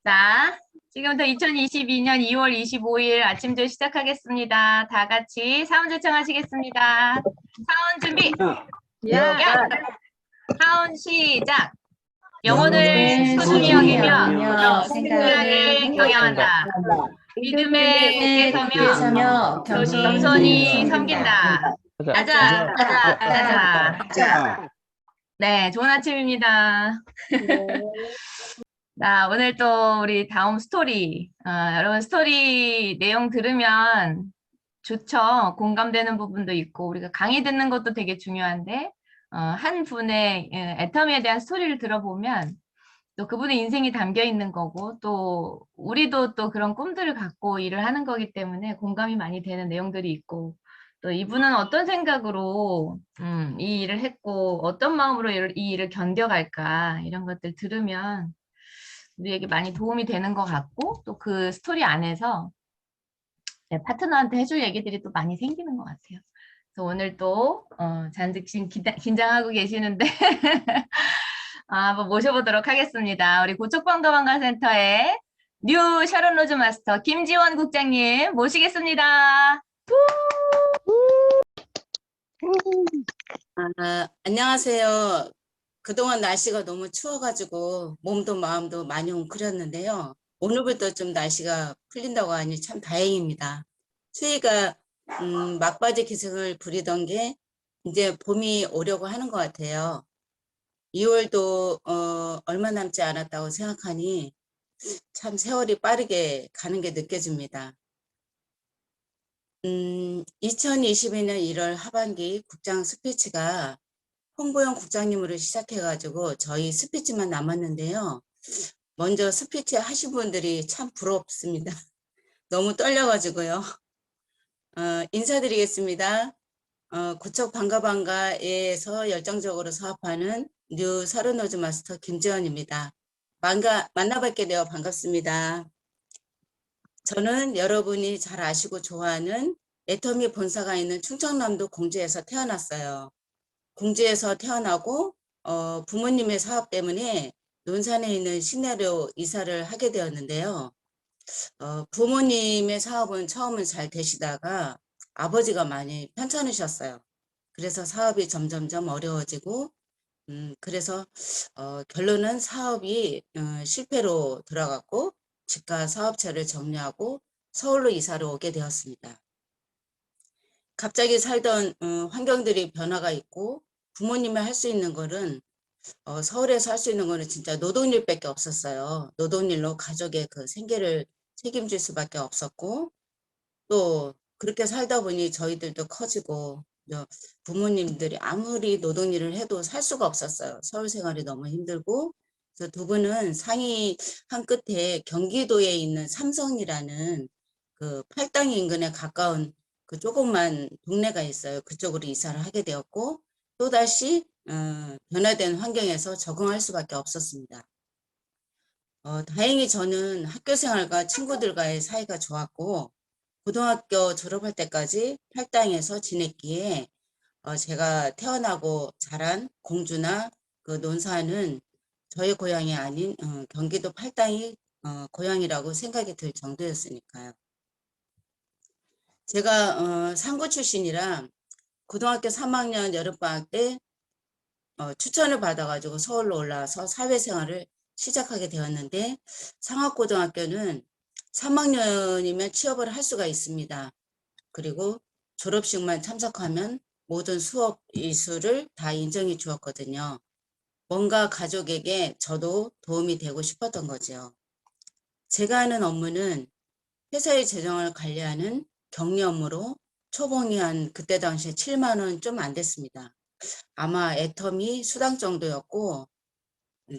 자, 지금부터 2022년 2월 25일 아침조 시작하겠습니다. 다 같이 사원 제청하시겠습니다. 사원 준비. 야, 야! 사원 시작. 영혼을 영혼을 소중히 소중히 여기며 여기며 생각을 생각을 경영한다. 믿음에 굳게 굳게 서며 서며 겸손히 겸손히 섬긴다. 섬긴다. 가자, 가자, 가자. 자, 네, 좋은 아침입니다. 자, 오늘 또 우리 다음 스토리. 여러분 스토리 내용 들으면 좋죠. 공감되는 부분도 있고, 우리가 강의 듣는 것도 되게 중요한데, 한 분의 애터미에 대한 스토리를 들어보면 또 그분의 인생이 담겨 있는 거고, 또 우리도 또 그런 꿈들을 갖고 일을 하는 거기 때문에 공감이 많이 되는 내용들이 있고, 또 이분은 어떤 생각으로 이 일을 했고, 어떤 마음으로 이 일을 견뎌갈까, 이런 것들 들으면 우리에게 많이 도움이 되는 것 같고, 또 그 스토리 안에서 네, 파트너한테 해줄 얘기들이 또 많이 생기는 것 같아요. 그래서 오늘 또 잔뜩 지금 긴장하고 계시는데 한번 모셔보도록 하겠습니다. 우리 고척방가방가센터의 뉴 샤론 로즈 마스터 김지원 국장님 모시겠습니다. 안녕하세요. 그동안 날씨가 너무 추워가지고 몸도 마음도 많이 웅크렸는데요. 오늘부터 좀 날씨가 풀린다고 하니 참 다행입니다. 추위가 막바지 기승을 부리던 게 이제 봄이 오려고 하는 것 같아요. 2월도 얼마 남지 않았다고 생각하니 참 세월이 빠르게 가는 게 느껴집니다. 2022년 1월 하반기 국장 스피치가 홍보영 국장님으로 시작해가지고 저희 스피치만 남았는데요. 먼저 스피치 하신 분들이 참 부럽습니다. 너무 떨려가지고요. 인사드리겠습니다. 고척 방가방가에서 열정적으로 사업하는 뉴 샤론로즈 마스터 김지원입니다. 만나뵙게 되어 반갑습니다. 저는 여러분이 잘 아시고 좋아하는 애터미 본사가 있는 충청남도 공주에서 태어났어요. 공주에서 태어나고 부모님의 사업 때문에 논산에 있는 시내로 이사를 하게 되었는데요. 부모님의 사업은 처음은 잘 되시다가 아버지가 많이 편찮으셨어요. 그래서 사업이 점점점 어려워지고 그래서 결론은 사업이 실패로 들어갔고 집과 사업체를 정리하고 서울로 이사를 오게 되었습니다. 갑자기 살던 환경들이 변화가 있고 부모님이 할 수 있는 거는 서울에서 할 수 있는 거는 진짜 노동일밖에 없었어요. 노동일로 가족의 그 생계를 책임질 수밖에 없었고 또 그렇게 살다 보니 저희들도 커지고 부모님들이 아무리 노동일을 해도 살 수가 없었어요. 서울 생활이 너무 힘들고 그래서 두 분은 상이 한 끝에 경기도에 있는 삼성이라는 그 팔당 인근에 가까운 그 조그만 동네가 있어요. 그쪽으로 이사를 하게 되었고 또다시 변화된 환경에서 적응할 수밖에 없었습니다. 다행히 저는 학교 생활과 친구들과의 사이가 좋았고 고등학교 졸업할 때까지 팔당에서 지냈기에 제가 태어나고 자란 공주나 그 논산은 저의 고향이 아닌 경기도 팔당이 고향이라고 생각이 들 정도였으니까요. 제가 상고 출신이라 고등학교 3학년 여름방학 때 추천을 받아가지고 서울로 올라와서 사회생활을 시작하게 되었는데 상업고등학교는 3학년이면 취업을 할 수가 있습니다. 그리고 졸업식만 참석하면 모든 수업 이수를 다 인정해 주었거든요. 뭔가 가족에게 저도 도움이 되고 싶었던 거죠. 제가 하는 업무는 회사의 재정을 관리하는 격리 업무로 초봉이 한 그때 당시에 7만 원 좀 안 됐습니다. 아마 애텀이 수당 정도였고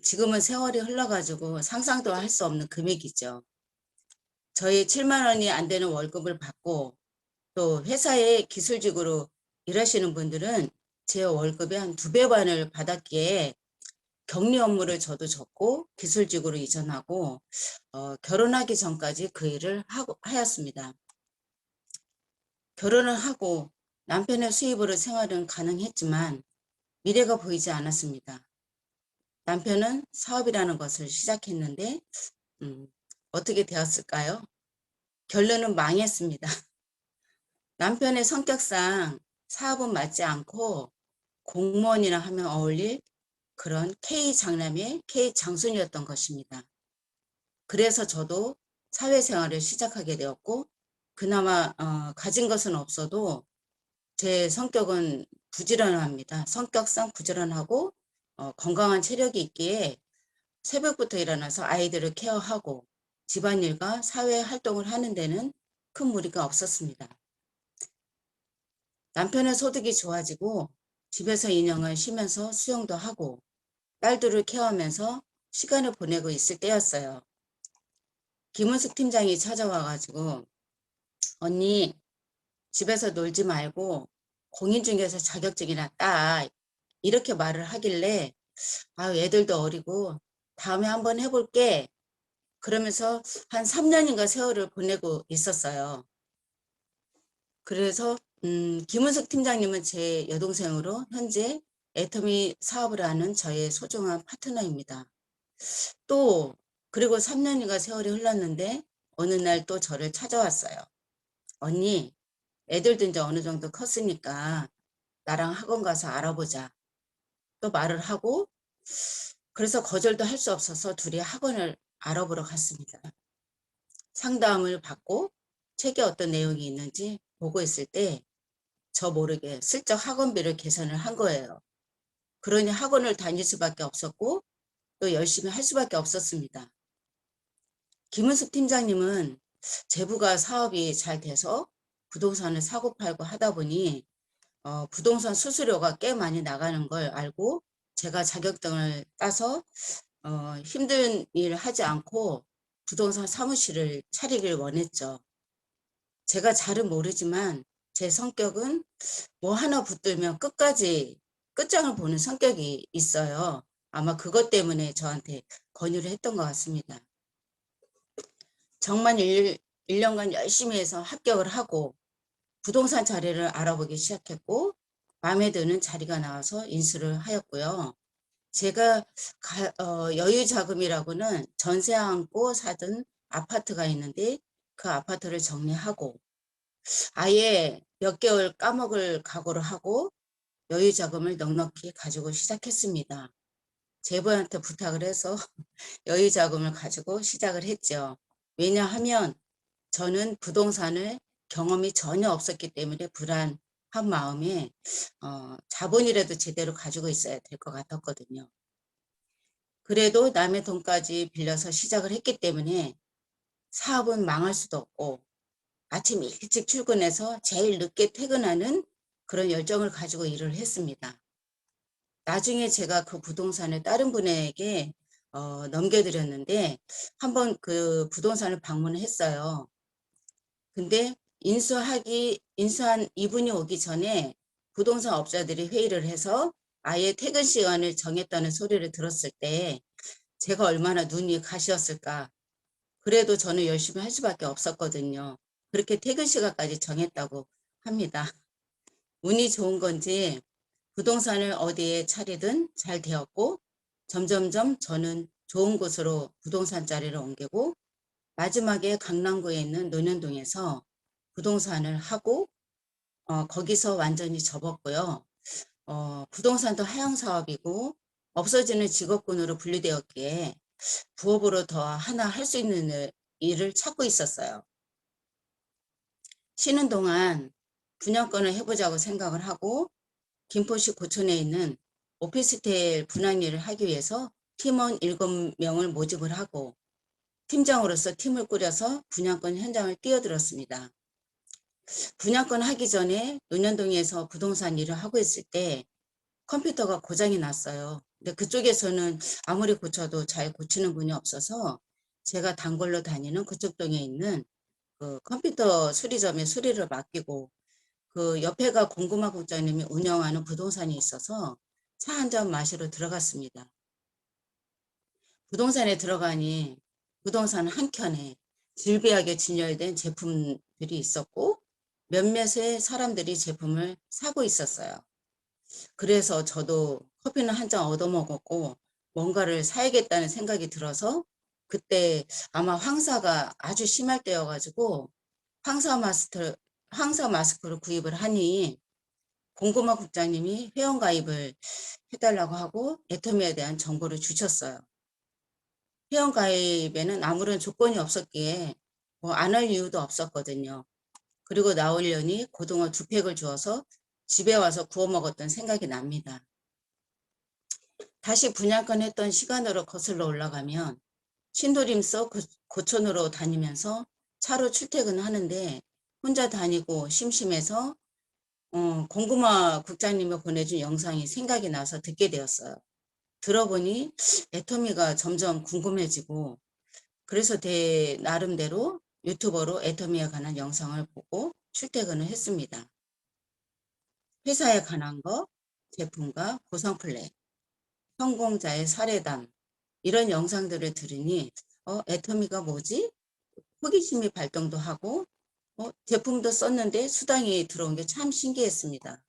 지금은 세월이 흘러가지고 상상도 할 수 없는 금액이죠. 저희 7만 원이 안 되는 월급을 받고 또 회사의 기술직으로 일하시는 분들은 제 월급의 한 2배 반을 받았기에 격리 업무를 저도 접고 기술직으로 이전하고 결혼하기 전까지 그 일을 하였습니다. 결혼을 하고 남편의 수입으로 생활은 가능했지만 미래가 보이지 않았습니다. 남편은 사업이라는 것을 시작했는데 어떻게 되었을까요? 결론은 망했습니다. 남편의 성격상 사업은 맞지 않고 공무원이나 하면 어울릴 그런 K 장남의 K 장손이었던 것입니다. 그래서 저도 사회생활을 시작하게 되었고 그나마 가진 것은 없어도 제 성격은 부지런합니다. 성격상 부지런하고 건강한 체력이 있기에 새벽부터 일어나서 아이들을 케어하고 집안일과 사회 활동을 하는 데는 큰 무리가 없었습니다. 남편의 소득이 좋아지고 집에서 인형을 쉬면서 수영도 하고 딸들을 케어하면서 시간을 보내고 있을 때였어요. 김은숙 팀장이 찾아와가지고 언니 집에서 놀지 말고 공인중개사 자격증이나 따 이렇게 말을 하길래 애들도 어리고 다음에 한번 해볼게 그러면서 한 3년인가 세월을 보내고 있었어요. 그래서 김은숙 팀장님은 제 여동생으로 현재 애터미 사업을 하는 저의 소중한 파트너입니다. 또 그리고 3년인가 세월이 흘렀는데 어느 날 또 저를 찾아왔어요. 언니 애들도 이제 어느 정도 컸으니까 나랑 학원 가서 알아보자. 또 말을 하고 그래서 거절도 할 수 없어서 둘이 학원을 알아보러 갔습니다. 상담을 받고 책에 어떤 내용이 있는지 보고 있을 때 저 모르게 슬쩍 학원비를 계산을 한 거예요. 그러니 학원을 다닐 수밖에 없었고 또 열심히 할 수밖에 없었습니다. 김은숙 팀장님은 제부가 사업이 잘 돼서 부동산을 사고 팔고 하다 보니 부동산 수수료가 꽤 많이 나가는 걸 알고 제가 자격증을 따서 힘든 일 하지 않고 부동산 사무실을 차리길 원했죠. 제가 잘은 모르지만 제 성격은 뭐 하나 붙들면 끝까지 끝장을 보는 성격이 있어요. 아마 그것 때문에 저한테 권유를 했던 것 같습니다. 정말 1년간 열심히 해서 합격을 하고 부동산 자리를 알아보기 시작했고 마음에 드는 자리가 나와서 인수를 하였고요. 제가 여유 자금이라고는 전세 안고 사던 아파트가 있는데 그 아파트를 정리하고 아예 몇 개월 까먹을 각오를 하고 여유 자금을 넉넉히 가지고 시작했습니다. 제부한테 부탁을 해서 여유 자금을 가지고 시작을 했죠. 왜냐하면 저는 부동산을 경험이 전혀 없었기 때문에 불안한 마음에 자본이라도 제대로 가지고 있어야 될 것 같았거든요. 그래도 남의 돈까지 빌려서 시작을 했기 때문에 사업은 망할 수도 없고 아침 일찍 출근해서 제일 늦게 퇴근하는 그런 열정을 가지고 일을 했습니다. 나중에 제가 그 부동산을 다른 분에게 넘겨드렸는데 한번 그 부동산을 방문을 했어요. 근데 인수한 이분이 오기 전에 부동산 업자들이 회의를 해서 아예 퇴근 시간을 정했다는 소리를 들었을 때 제가 얼마나 눈이 가시었을까. 그래도 저는 열심히 할 수밖에 없었거든요. 그렇게 퇴근 시간까지 정했다고 합니다. 운이 좋은 건지 부동산을 어디에 차리든 잘 되었고 점점점 저는 좋은 곳으로 부동산 자리를 옮기고 마지막에 강남구에 있는 논현동에서 부동산을 하고 거기서 완전히 접었고요. 부동산도 하향 사업이고 없어지는 직업군으로 분류되었기에 부업으로 더 하나 할 수 있는 일을 찾고 있었어요. 쉬는 동안 분양권을 해보자고 생각을 하고 김포시 고촌에 있는 오피스텔 분양 일을 하기 위해서 팀원 7명을 모집을 하고 팀장으로서 팀을 꾸려서 분양권 현장을 뛰어들었습니다. 분양권 하기 전에 논현동에서 부동산 일을 하고 있을 때 컴퓨터가 고장이 났어요. 근데 그쪽에서는 아무리 고쳐도 잘 고치는 분이 없어서 제가 단골로 다니는 그쪽 동에 있는 그 컴퓨터 수리점에 수리를 맡기고 그 옆에가 공구마 국장님이 운영하는 부동산이 있어서 차 한 잔 마시러 들어갔습니다. 부동산에 들어가니 부동산 한 켠에 질비하게 진열된 제품들이 있었고 몇몇의 사람들이 제품을 사고 있었어요. 그래서 저도 커피는 한 잔 얻어먹었고 뭔가를 사야겠다는 생각이 들어서 그때 아마 황사가 아주 심할 때여가지고 황사 마스크를 구입을 하니 공구마 국장님이 회원가입을 해달라고 하고 애터미에 대한 정보를 주셨어요. 회원가입에는 아무런 조건이 없었기에 뭐 안 할 이유도 없었거든요. 그리고 나오려니 고등어 2팩을 주어서 집에 와서 구워 먹었던 생각이 납니다. 다시 분양권 했던 시간으로 거슬러 올라가면 신도림서 고촌으로 다니면서 차로 출퇴근을 하는데 혼자 다니고 심심해서 공구마 국장님이 보내준 영상이 생각이 나서 듣게 되었어요. 들어보니 애터미가 점점 궁금해지고 그래서 나름대로 유튜버로 애터미에 관한 영상을 보고 출퇴근을 했습니다. 회사에 관한 거, 제품과 구성 플랜, 성공자의 사례담 이런 영상들을 들으니 애터미가 뭐지? 호기심이 발동도 하고 제품도 썼는데 수당이 들어온 게 참 신기했습니다.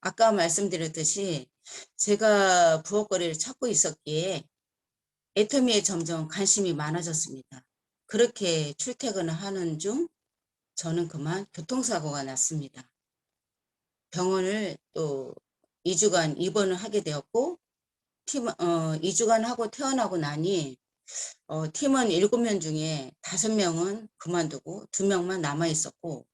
아까 말씀드렸듯이 제가 부업거리를 찾고 있었기에 애터미에 점점 관심이 많아졌습니다. 그렇게 출퇴근을 하는 중 저는 그만 교통사고가 났습니다. 병원을 또 2주간 입원을 하게 되었고 2주간 하고 퇴원하고 나니 팀은 7명 중에 5명은 그만두고 2명만 남아 있었고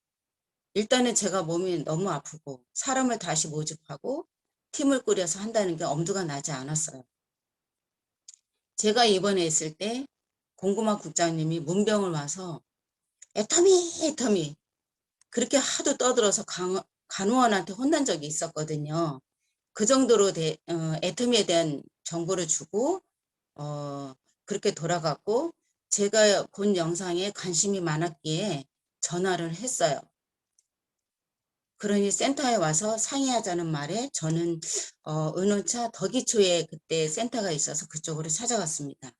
일단은 제가 몸이 너무 아프고 사람을 다시 모집하고 팀을 꾸려서 한다는 게 엄두가 나지 않았어요. 제가 입원해 있을 때 공구마 국장님이 문병을 와서 애터미 그렇게 하도 떠들어서 간호원한테 혼난 적이 있었거든요. 그 정도로 애터미에 대한 정보를 주고 그렇게 돌아갔고 제가 본 영상에 관심이 많았기에 전화를 했어요. 그러니 센터에 와서 상의하자는 말에 저는 은호차 덕이초에 그때 센터가 있어서 그쪽으로 찾아갔습니다.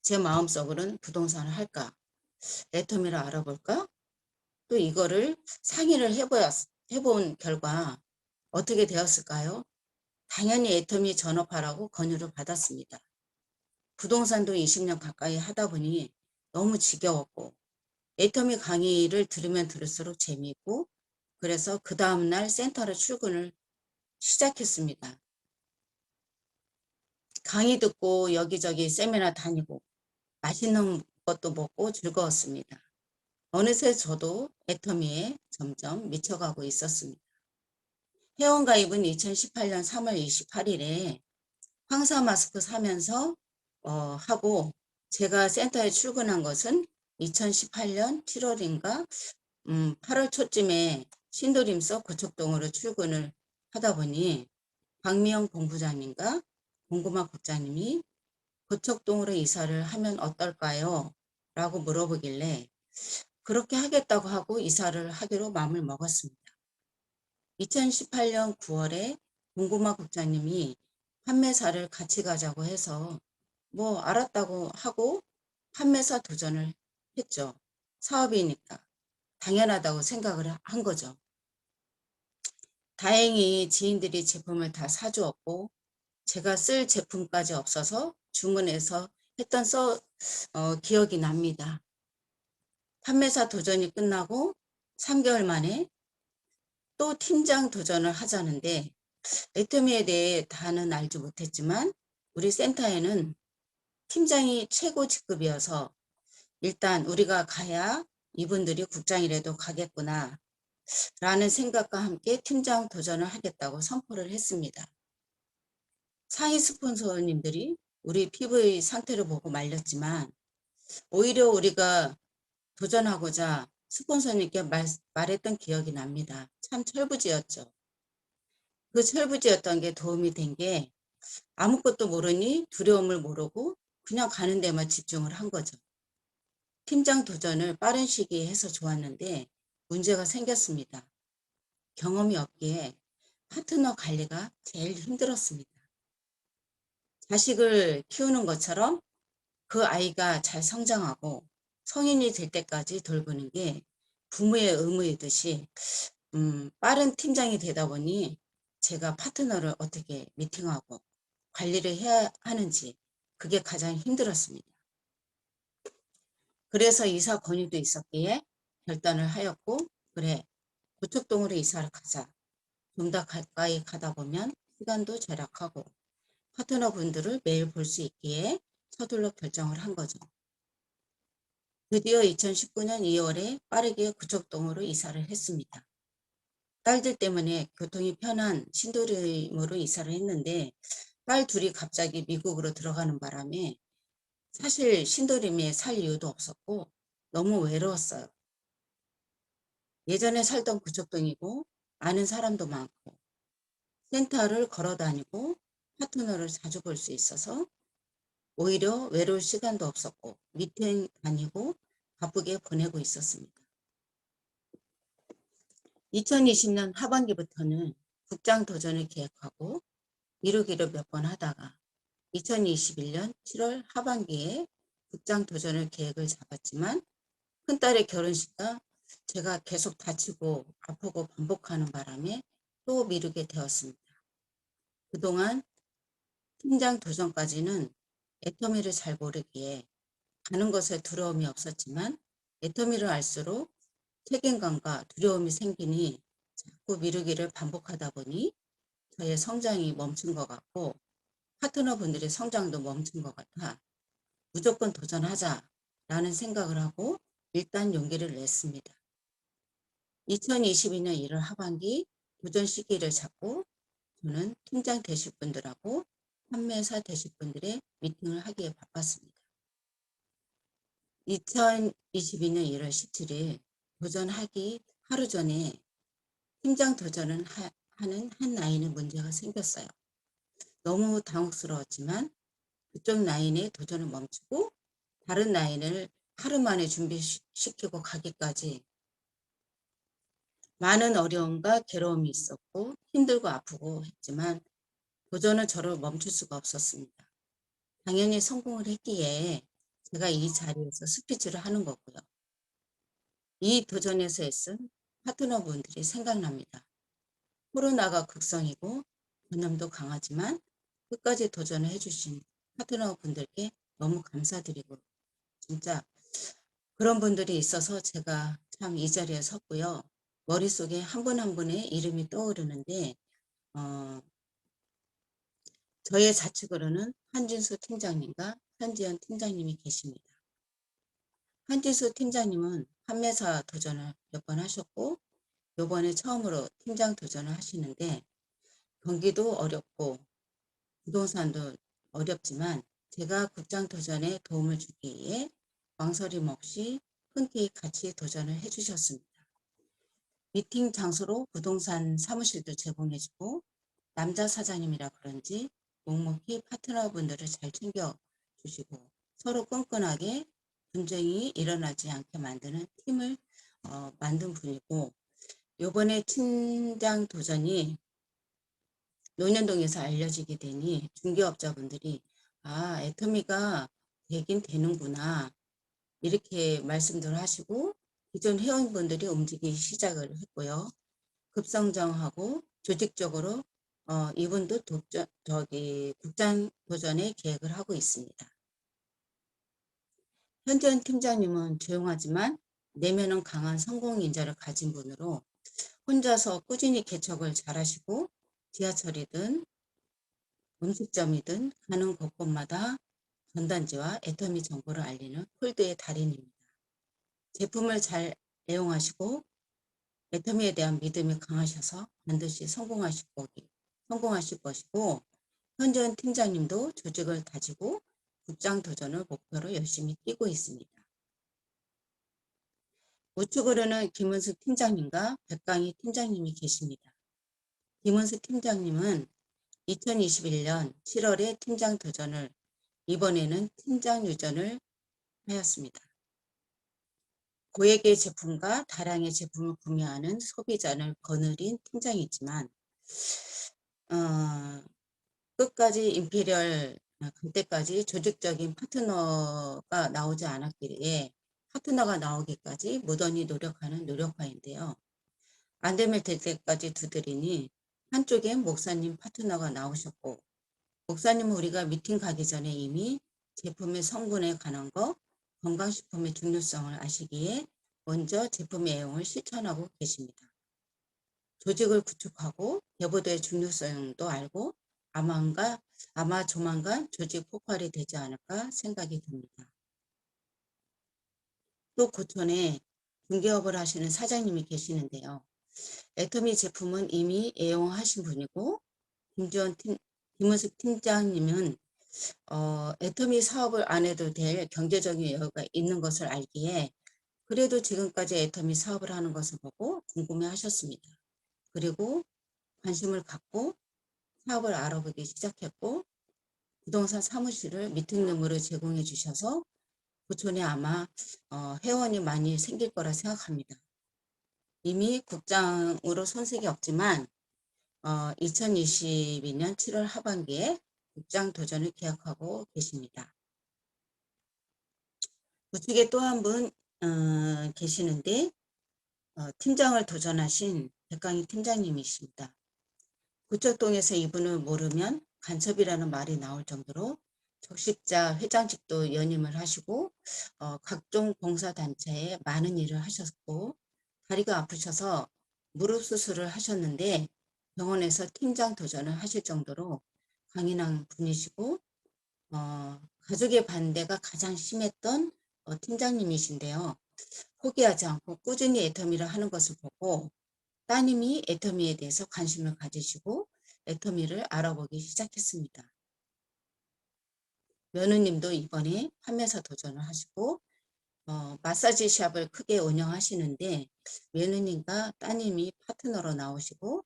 제 마음속으로는 부동산을 할까? 애터미를 알아볼까? 또 이거를 상의를 해본 결과 어떻게 되었을까요? 당연히 애터미 전업하라고 권유를 받았습니다. 부동산도 20년 가까이 하다 보니 너무 지겨웠고 애터미 강의를 들으면 들을수록 재미있고 그래서 그 다음날 센터로 출근을 시작했습니다. 강의 듣고 여기저기 세미나 다니고 맛있는 것도 먹고 즐거웠습니다. 어느새 저도 애터미에 점점 미쳐가고 있었습니다. 회원가입은 2018년 3월 28일에 황사 마스크 사면서 하고 제가 센터에 출근한 것은 2018년 7월인가 8월 초쯤에 신도림서 고척동으로 출근을 하다 보니 박미영 본부장님과 공구마 국장님이 고척동으로 이사를 하면 어떨까요? 라고 물어보길래 그렇게 하겠다고 하고 이사를 하기로 마음을 먹었습니다. 2018년 9월에 공구마 국장님이 판매사를 같이 가자고 해서 뭐 알았다고 하고 판매사 도전을 했죠. 사업이니까 당연하다고 생각을 한 거죠. 다행히 지인들이 제품을 다 사주었고 제가 쓸 제품까지 없어서 주문해서 했던 기억이 납니다. 판매사 도전이 끝나고 3개월 만에 또 팀장 도전을 하자는데 애터미에 대해 다는 알지 못했지만 우리 센터에는 팀장이 최고 직급이어서 일단 우리가 가야 이분들이 국장이라도 가겠구나 라는 생각과 함께 팀장 도전을 하겠다고 선포를 했습니다. 상위 스폰서님들이 우리 피부의 상태를 보고 말렸지만 오히려 우리가 도전하고자 스폰서님께 말했던 기억이 납니다. 참 철부지였죠. 그 철부지였던 게 도움이 된 게 아무것도 모르니 두려움을 모르고 그냥 가는 데만 집중을 한 거죠. 팀장 도전을 빠른 시기에 해서 좋았는데 문제가 생겼습니다. 경험이 없기에 파트너 관리가 제일 힘들었습니다. 자식을 키우는 것처럼 그 아이가 잘 성장하고 성인이 될 때까지 돌보는 게 부모의 의무이듯이 빠른 팀장이 되다 보니 제가 파트너를 어떻게 미팅하고 관리를 해야 하는지 그게 가장 힘들었습니다. 그래서 이사 권유도 있었기에 결단을 하였고, 그래, 고척동으로 이사를 가자. 좀 더 가까이 가다 보면 시간도 절약하고 파트너분들을 매일 볼 수 있기에 서둘러 결정을 한 거죠. 드디어 2019년 2월에 빠르게 고척동으로 이사를 했습니다. 딸들 때문에 교통이 편한 신도림으로 이사를 했는데 딸 둘이 갑자기 미국으로 들어가는 바람에 사실 신도림에 살 이유도 없었고 너무 외로웠어요. 예전에 살던 고척동이고 아는 사람도 많고 센터를 걸어 다니고 파트너를 자주 볼 수 있어서 오히려 외로울 시간도 없었고 미팅 다니고 바쁘게 보내고 있었습니다. 2020년 하반기부터는 국장 도전을 계획하고 미루기를 몇 번 하다가 2021년 7월 하반기에 국장 도전을 계획을 잡았지만 큰딸의 결혼식과 제가 계속 다치고 아프고 반복하는 바람에 또 미루게 되었습니다. 그동안 팀장 도전까지는 애터미를 잘 모르기에 가는 것에 두려움이 없었지만 애터미를 알수록 책임감과 두려움이 생기니 자꾸 미루기를 반복하다 보니 저의 성장이 멈춘 것 같고 파트너분들의 성장도 멈춘 것 같아 무조건 도전하자라는 생각을 하고 일단 용기를 냈습니다. 2022년 1월 하반기 도전 시기를 잡고 저는 팀장 되실 분들하고 판매사 되실 분들의 미팅을 하기에 바빴습니다. 2022년 1월 17일 도전하기 하루 전에 팀장 도전을 하는 한 라인에 문제가 생겼어요. 너무 당혹스러웠지만 그쪽 라인의 도전을 멈추고 다른 라인을 하루 만에 준비시키고 가기까지 많은 어려움과 괴로움이 있었고 힘들고 아프고 했지만 도전은 저를 멈출 수가 없었습니다. 당연히 성공을 했기에 제가 이 자리에서 스피치를 하는 거고요. 이 도전에서 애쓴 파트너분들이 생각납니다. 코로나가 극성이고 전염도 강하지만 끝까지 도전을 해주신 파트너분들께 너무 감사드리고 진짜 그런 분들이 있어서 제가 참 이 자리에 섰고요. 머릿속에 한 분 한 분의 이름이 떠오르는데 저의 좌측으로는 한진수 팀장님과 현지연 팀장님이 계십니다. 한진수 팀장님은 판매사 도전을 몇 번 하셨고 요번에 처음으로 팀장 도전을 하시는데 경기도 어렵고 부동산도 어렵지만 제가 국장 도전에 도움을 주기 위해 망설임 없이 흔쾌히 같이 도전을 해주셨습니다. 미팅 장소로 부동산 사무실도 제공해주고 남자 사장님이라 그런지 묵묵히 파트너분들을 잘 챙겨주시고 서로 끈끈하게 분쟁이 일어나지 않게 만드는 팀을 만든 분이고 요번에 팀장 도전이 논현동에서 알려지게 되니 중개업자분들이 애터미가 되긴 되는구나 이렇게 말씀들 하시고 기존 회원분들이 움직이기 시작을 했고요. 급성장하고 조직적으로 이분도 국장 도전의 계획을 하고 있습니다. 현재현 팀장님은 조용하지만 내면은 강한 성공 인자를 가진 분으로 혼자서 꾸준히 개척을 잘하시고 지하철이든 음식점이든 가는 곳곳마다 전단지와 애터미 정보를 알리는 폴드의 달인입니다. 제품을 잘 애용하시고 애터미에 대한 믿음이 강하셔서 반드시 성공하실 것이고 현재현 팀장님도 조직을 다지고 국장 도전을 목표로 열심히 뛰고 있습니다. 우측으로는 김은수 팀장님과 백강희 팀장님이 계십니다. 김은수 팀장님은 2021년 7월에 팀장 도전을 이번에는 팀장 유전을 하였습니다. 고액의 제품과 다량의 제품을 구매하는 소비자를 거느린 팀장이지만 끝까지 임페리얼 그때까지 조직적인 파트너가 나오지 않았기에 파트너가 나오기까지 무던히 노력하는 노력파인데요. 안되면 될 때까지 두드리니 한쪽에 목사님 파트너가 나오셨고 목사님은 우리가 미팅 가기 전에 이미 제품의 성분에 관한 거, 건강식품의 중요성을 아시기에 먼저 제품의 내용을 실천하고 계십니다. 조직을 구축하고 개보도의 중요성도 알고 아마 조만간 조직 폭발이 되지 않을까 생각이 듭니다. 또 고촌에 중개업을 하시는 사장님이 계시는데요. 애터미 제품은 이미 애용하신 분이고 김은숙 팀장님은 애터미 사업을 안 해도 될 경제적인 여유가 있는 것을 알기에 그래도 지금까지 애터미 사업을 하는 것을 보고 궁금해 하셨습니다. 그리고 관심을 갖고 사업을 알아보기 시작했고 부동산 사무실을 미팅룸으로 제공해 주셔서 부촌에 아마 회원이 많이 생길 거라 생각합니다. 이미 국장으로 손색이 없지만 2022년 7월 하반기에 국장 도전을 계약하고 계십니다. 우측에 또 한 분 계시는데 팀장을 도전하신 백강희 팀장님이십니다. 구척동에서 이분을 모르면 간첩이라는 말이 나올 정도로 적십자 회장직도 연임을 하시고 각종 봉사단체에 많은 일을 하셨고 다리가 아프셔서 무릎 수술을 하셨는데 병원에서 팀장 도전을 하실 정도로 강인한 분이시고 가족의 반대가 가장 심했던 팀장님이신데요. 포기하지 않고 꾸준히 애터미를 하는 것을 보고 따님이 애터미에 대해서 관심을 가지시고 애터미를 알아보기 시작했습니다. 며느님도 이번에 판매사 도전을 하시고 마사지 샵을 크게 운영하시는데 며느님과 따님이 파트너로 나오시고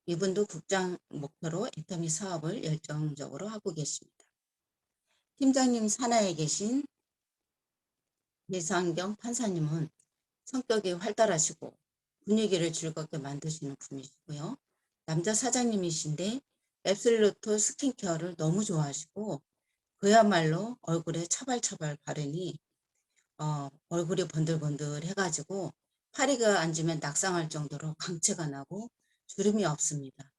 이분도 국장 목표로 애터미 사업을 열정적으로 하고 계십니다. 팀장님 산하에 계신 배상경 판사님은 성격이 활달하시고 분위기를 즐겁게 만드시는 분이시고요. 남자 사장님이신데 앱슬루트 스킨케어를 너무 좋아하시고 그야말로 얼굴에 처발처발 바르니 얼굴이 번들번들 해가지고 파리가 앉으면 낙상할 정도로 광채가 나고 주름이 없습니다.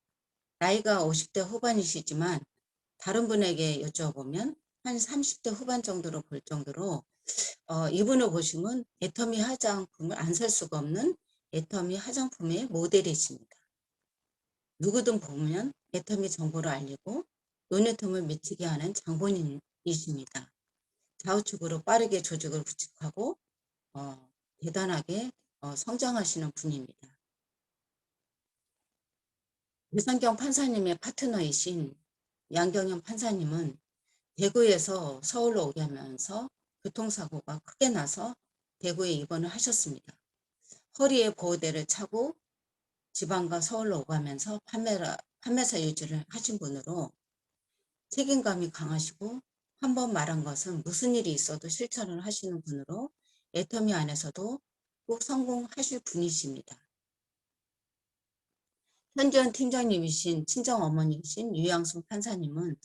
나이가 50대 후반이시지만 다른 분에게 여쭤보면 한 30대 후반 정도로 볼 정도로 이분을 보시면 애터미 화장품을 안 살 수가 없는 애터미 화장품의 모델이십니다. 누구든 보면 애터미 정보를 알리고 눈의 틈을 미치게 하는 장본인이십니다. 좌우측으로 빠르게 조직을 구축하고 대단하게 성장하시는 분입니다. 배상경 판사님의 파트너이신 양경현 판사님은 대구에서 서울로 오게 하면서 교통사고가 크게 나서 대구에 입원을 하셨습니다. 허리에 보호대를 차고 지방과 서울로 오가면서 판매사 유지를 하신 분으로 책임감이 강하시고 한 번 말한 것은 무슨 일이 있어도 실천을 하시는 분으로 애터미 안에서도 꼭 성공하실 분이십니다. 현지원 팀장님이신 친정어머니이신 유양순 판사님은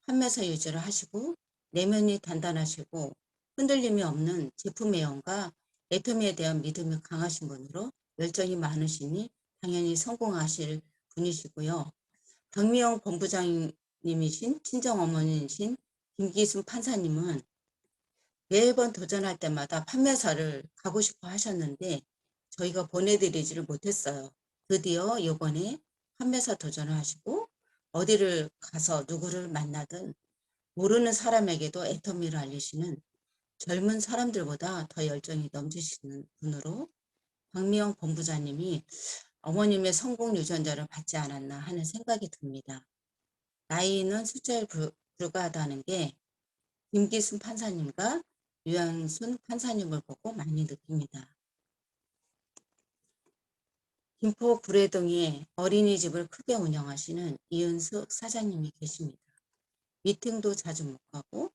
판매사 유지를 하시고 내면이 단단하시고 흔들림이 없는 제품 애용과 애터미에 대한 믿음이 강하신 분으로 열정이 많으시니 당연히 성공하실 분이시고요. 박미영 본부장님이신 친정어머니이신 김기순 판사님은 매번 도전할 때마다 판매사를 가고 싶어 하셨는데 저희가 보내드리지를 못했어요. 드디어 이번에 판매사 도전을 하시고 어디를 가서 누구를 만나든 모르는 사람에게도 애터미를 알리시는 젊은 사람들보다 더 열정이 넘치시는 분으로 박미영 본부장님이 어머님의 성공 유전자를 받지 않았나 하는 생각이 듭니다. 나이는 숫자에 불과하다는 게 김기순 판사님과 유양순 판사님을 보고 많이 느낍니다. 김포 구례동에 어린이집을 크게 운영하시는 이은숙 사장님이 계십니다. 미팅도 자주 못 가고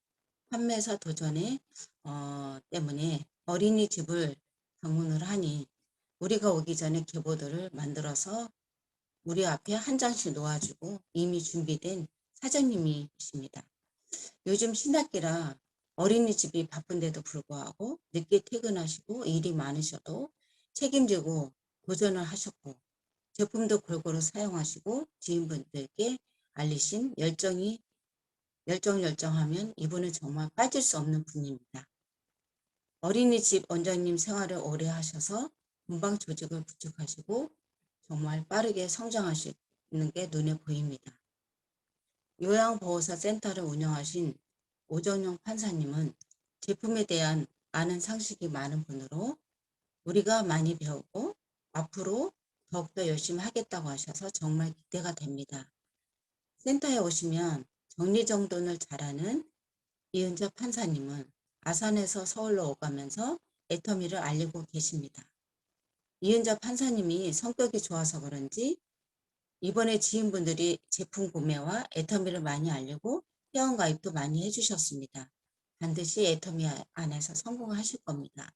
판매사 도전에 때문에 어린이집을 방문을 하니 우리가 오기 전에 계보들을 만들어서 우리 앞에 한 장씩 놓아주고 이미 준비된 사장님이십니다. 요즘 신학기라 어린이집이 바쁜데도 불구하고 늦게 퇴근하시고 일이 많으셔도 책임지고 도전을 하셨고 제품도 골고루 사용하시고 지인분들께 알리신 열정이 열정하면 이분은 정말 빠질 수 없는 분입니다. 어린이집 원장님 생활을 오래 하셔서 금방 조직을 구축하시고 정말 빠르게 성장하시는 게 눈에 보입니다. 요양보호사 센터를 운영하신 오정용 판사님은 제품에 대한 아는 상식이 많은 분으로 우리가 많이 배우고 앞으로 더욱더 열심히 하겠다고 하셔서 정말 기대가 됩니다. 센터에 오시면 정리정돈을 잘하는 이은자 판사님은 아산에서 서울로 오가면서 애터미를 알리고 계십니다. 이은자 판사님이 성격이 좋아서 그런지 이번에 지인분들이 제품 구매와 애터미를 많이 알리고 회원가입도 많이 해주셨습니다. 반드시 애터미 안에서 성공하실 겁니다.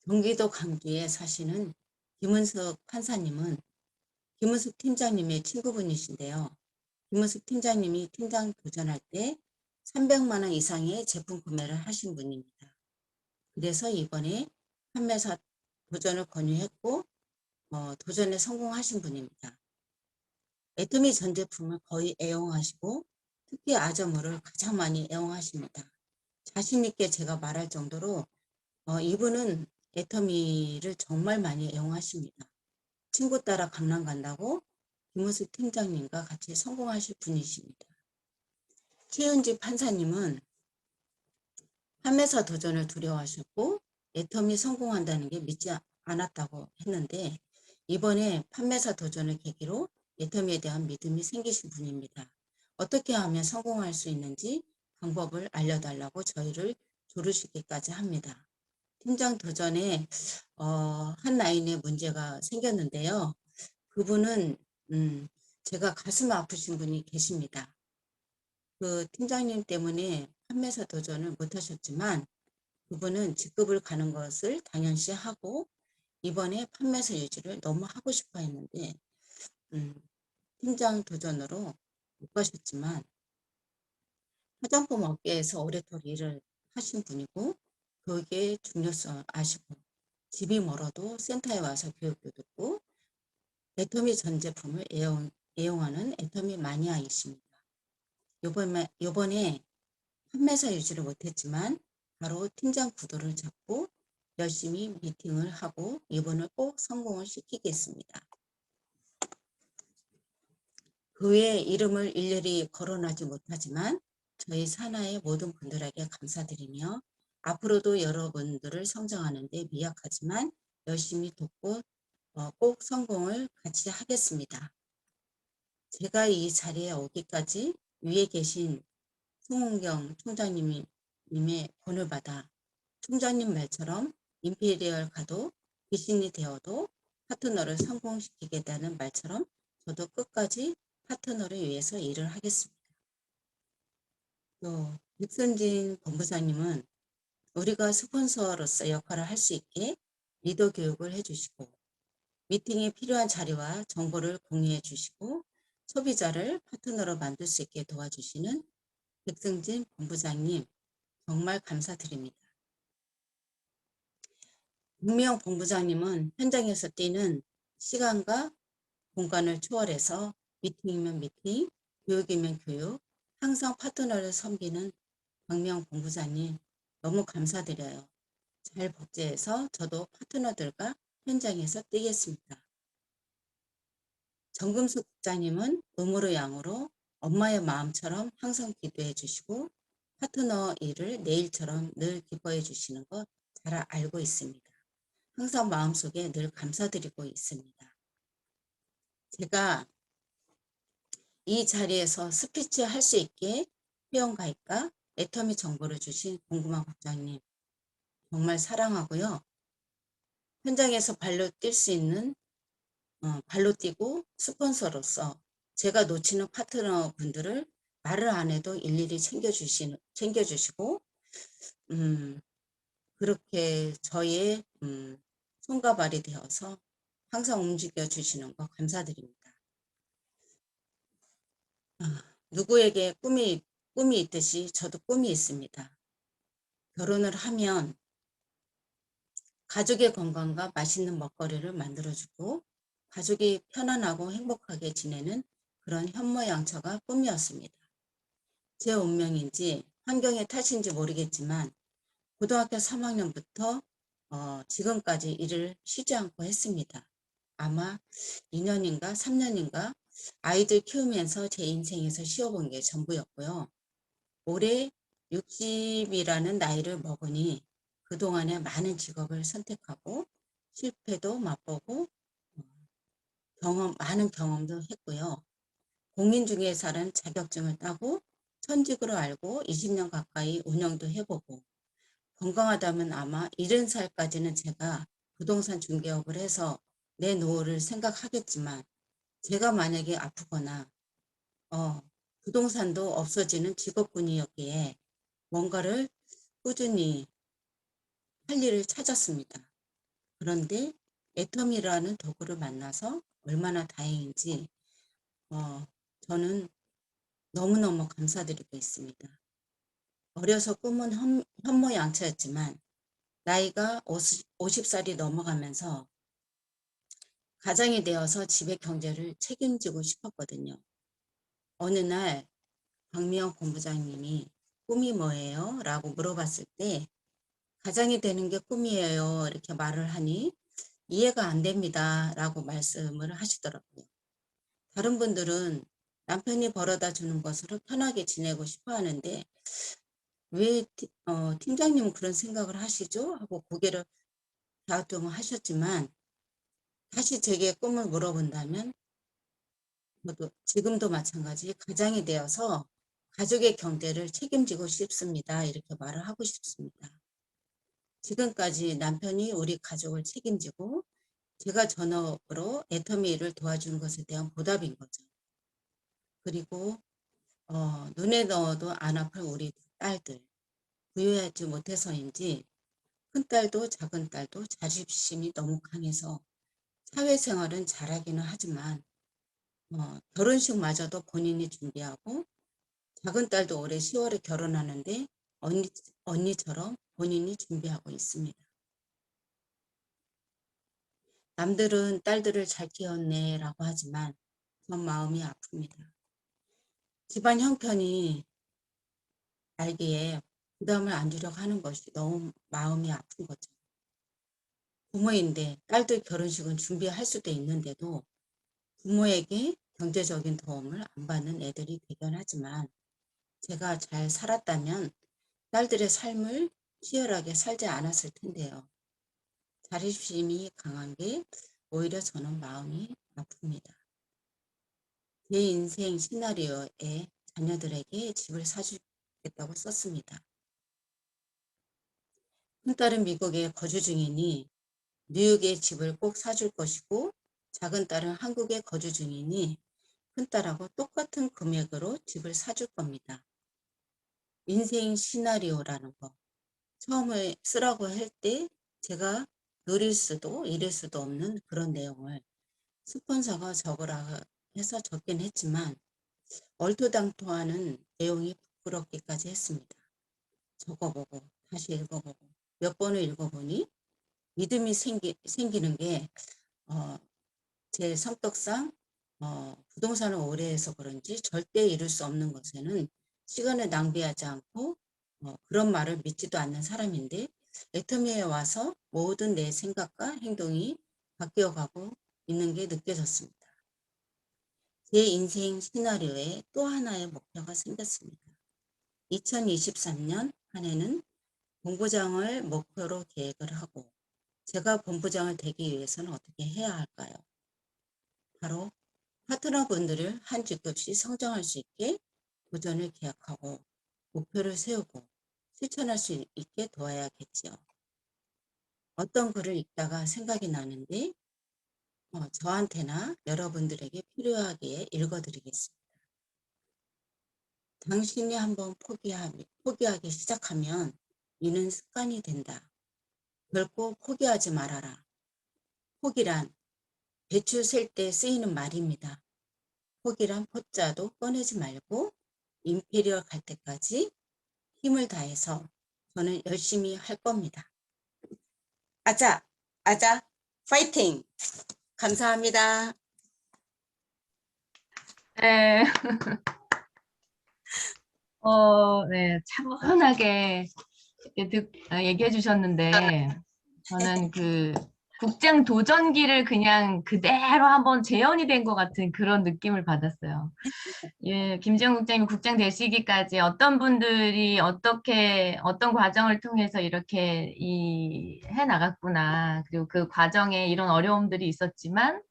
경기도 광주에 사시는 김은숙 판사님은 김은숙 팀장님의 친구분이신데요. 김은숙 팀장님이 팀장 도전할 때 300만 원 이상의 제품 구매를 하신 분입니다. 그래서 이번에 판매사 도전을 권유했고 도전에 성공하신 분입니다. 애터미 전 제품을 거의 애용하시고 특히 아점물을 가장 많이 애용하십니다. 자신 있게 제가 말할 정도로 이분은 애터미를 정말 많이 애용하십니다. 친구 따라 강남 간다고 김은숙 팀장님과 같이 성공하실 분이십니다. 최은지 판사님은 판매사 도전을 두려워하셨고 애터미 성공한다는 게 믿지 않았다고 했는데 이번에 판매사 도전을 계기로 애터미에 대한 믿음이 생기신 분입니다. 어떻게 하면 성공할 수 있는지 방법을 알려달라고 저희를 조르시기까지 합니다. 팀장 도전에 한 라인에 문제가 생겼는데요. 그분은 제가 가슴 아프신 분이 계십니다. 그 팀장님 때문에 판매사 도전을 못하셨지만 그분은 직급을 가는 것을 당연시 하고 이번에 판매사 유지를 너무 하고 싶어 했는데 팀장 도전으로 못 가셨지만 화장품 업계에서 오래도록 일을 하신 분이고 교육의 중요성 아시고 집이 멀어도 센터에 와서 교육도 듣고 애터미 전 제품을 애용하는 애터미 마니아이십니다. 요번에 판매사 유지를 못했지만 바로 팀장 구도를 잡고 열심히 미팅을 하고 이번을 꼭 성공을 시키겠습니다. 그 외에 이름을 일일이 거론하지 못하지만 저희 산하의 모든 분들에게 감사드리며 앞으로도 여러분들을 성장하는 데 미약하지만 열심히 돕고 꼭 성공을 같이 하겠습니다. 제가 이 자리에 오기까지 위에 계신 송은경 총장님의 본을 받아 총장님 말처럼 임페리얼 가도 귀신이 되어도 파트너를 성공시키겠다는 말처럼 저도 끝까지 파트너를 위해서 일을 하겠습니다. 또 백선진 본부장님은 우리가 스폰서로서 역할을 할 수 있게 리더 교육을 해주시고 미팅에 필요한 자료와 정보를 공유해 주시고 소비자를 파트너로 만들 수 있게 도와주시는 백승진 본부장님 정말 감사드립니다. 김미영 본부장님은 현장에서 뛰는 시간과 공간을 초월해서 미팅이면 미팅, 교육이면 교육, 항상 파트너를 섬기는 박미영 본부장님 너무 감사드려요. 잘 복제해서 저도 파트너들과 현장에서 뛰겠습니다. 정금숙 국장님은 음으로 양으로 엄마의 마음처럼 항상 기도해 주시고 파트너 일을 내 일처럼 늘 기뻐해 주시는 거 잘 알고 있습니다. 항상 마음속에 늘 감사드리고 있습니다. 제가 이 자리에서 스피치 할 수 있게 회원가입과 애터미 정보를 주신 공구만 국장님 정말 사랑하고요. 현장에서 발로 뛸 수 있는 발로 뛰고 스폰서로서 제가 놓치는 파트너 분들을 말을 안 해도 일일이 챙겨주시고 그렇게 저의 손과 발이 되어서 항상 움직여 주시는 거 감사드립니다. 누구에게 꿈이 있듯이 저도 꿈이 있습니다. 결혼을 하면 가족의 건강과 맛있는 먹거리를 만들어주고 가족이 편안하고 행복하게 지내는 그런 현모양처가 꿈이었습니다. 제 운명인지 환경의 탓인지 모르겠지만 고등학교 3학년부터 지금까지 일을 쉬지 않고 했습니다. 아마 2년인가 3년인가 아이들 키우면서 제 인생에서 쉬어본 게 전부였고요. 올해 60이라는 나이를 먹으니 그동안에 많은 직업을 선택하고 실패도 맛보고 많은 경험도 했고요. 공인중개사라는 자격증을 따고 천직으로 알고 20년 가까이 운영도 해보고 건강하다면 아마 70살까지는 제가 부동산 중개업을 해서 내 노후를 생각하겠지만 제가 만약에 아프거나 부동산도 없어지는 직업군이었기에 뭔가를 꾸준히 할 일을 찾았습니다. 그런데 애터미라는 도구를 만나서 얼마나 다행인지 저는 너무너무 감사드리고 있습니다. 어려서 꿈은 현모양처였지만 나이가 50살이 넘어가면서 가장이 되어서 집의 경제를 책임지고 싶었거든요. 어느 날 박미영 본부장님이 꿈이 뭐예요? 라고 물어봤을 때 가장이 되는 게 꿈이에요. 이렇게 말을 하니 이해가 안 됩니다. 라고 말씀을 하시더라고요. 다른 분들은 남편이 벌어다 주는 것으로 편하게 지내고 싶어 하는데 왜 팀장님은 그런 생각을 하시죠? 하고 고개를 갸우뚱하셨지만 다시 제게 꿈을 물어본다면 저도 지금도 마찬가지 가장이 되어서 가족의 경제를 책임지고 싶습니다. 이렇게 말을 하고 싶습니다. 지금까지 남편이 우리 가족을 책임지고 제가 전업으로 애터미 일을 도와주는 것에 대한 보답인 거죠. 그리고 눈에 넣어도 안 아플 우리 딸들 부유하지 못해서인지 큰딸도 작은딸도 자립심이 너무 강해서 사회생활은 잘하기는 하지만 결혼식마저도 본인이 준비하고 작은딸도 올해 10월에 결혼하는데 언니처럼 본인이 준비하고 있습니다. 남들은 딸들을 잘 키웠네 라고 하지만 전 마음이 아픕니다. 집안 형편이 알기에 부담을 안 주려고 하는 것이 너무 마음이 아픈 거죠. 부모인데 딸들 결혼식은 준비할 수도 있는데도 부모에게 경제적인 도움을 안 받는 애들이 대견하지만 제가 잘 살았다면 딸들의 삶을 치열하게 살지 않았을 텐데요. 자립심이 강한 게 오히려 저는 마음이 아픕니다. 제 인생 시나리오에 자녀들에게 집을 사주겠다고 썼습니다. 큰딸은 미국에 거주 중이니 뉴욕에 집을 꼭 사줄 것이고 작은딸은 한국에 거주 중이니 큰딸하고 똑같은 금액으로 집을 사줄 겁니다. 인생 시나리오라는 거 처음에 쓰라고 할 때 제가 느릴 수도 이럴 수도 없는 그런 내용을 스폰서가 적으라 해서 적긴 했지만 얼토당토하는 내용이 부끄럽기까지 했습니다. 적어보고 다시 읽어보고 몇 번을 읽어보니 믿음이 생기는 게 제 성격상 부동산을 오래 해서 그런지 절대 이룰 수 없는 것에는 시간을 낭비하지 않고 그런 말을 믿지도 않는 사람인데 애터미에 와서 모든 내 생각과 행동이 바뀌어가고 있는 게 느껴졌습니다. 제 인생 시나리오에 또 하나의 목표가 생겼습니다. 2023년 한 해는 본부장을 목표로 계획을 하고 제가 본부장을 되기 위해서는 어떻게 해야 할까요? 바로 파트너분들을 한 직급씩 성장할 수 있게 도전을 계획하고 목표를 세우고 실천할 수 있게 도와야겠지요. 어떤 글을 읽다가 생각이 나는데 저한테나 여러분들에게 필요하기에 읽어드리겠습니다. 당신이 한번 포기하기 시작하면 이는 습관이 된다. 결코 포기하지 말아라. 포기란 배추 셀 때 쓰이는 말입니다. 포기란 포자도 꺼내지 말고 임페리얼 갈 때까지 힘을 다해서 저는 열심히 할 겁니다. 아자, 아자, 파이팅! 감사합니다. 네. 네, 차분하게 이렇게 얘기해 주셨는데, 저는 그 국장 도전기를 그냥 그대로 한번 재현이 된 것 같은 그런 느낌을 받았어요. 예, 김지영 국장님 국장 되시기까지 어떤 분들이 어떻게, 어떤 과정을 통해서 이렇게 해 나갔구나. 그리고 그 과정에 이런 어려움들이 있었지만,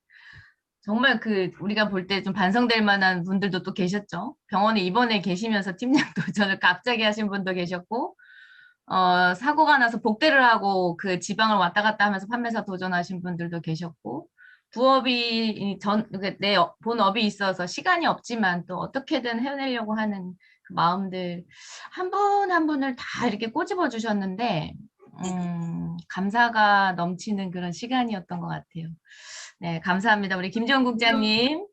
정말 그 우리가 볼 때 좀 반성될 만한 분들도 또 계셨죠. 병원에 입원해 계시면서 팀장 도전을 갑자기 하신 분도 계셨고, 사고가 나서 복대를 하고 그 지방을 왔다 갔다 하면서 판매사 도전하신 분들도 계셨고, 부업이 내 본업이 있어서 시간이 없지만 또 어떻게든 해내려고 하는 그 마음들 한 분 한 분을 다 이렇게 꼬집어 주셨는데, 감사가 넘치는 그런 시간이었던 것 같아요. 네, 감사합니다. 우리 김지원 국장님,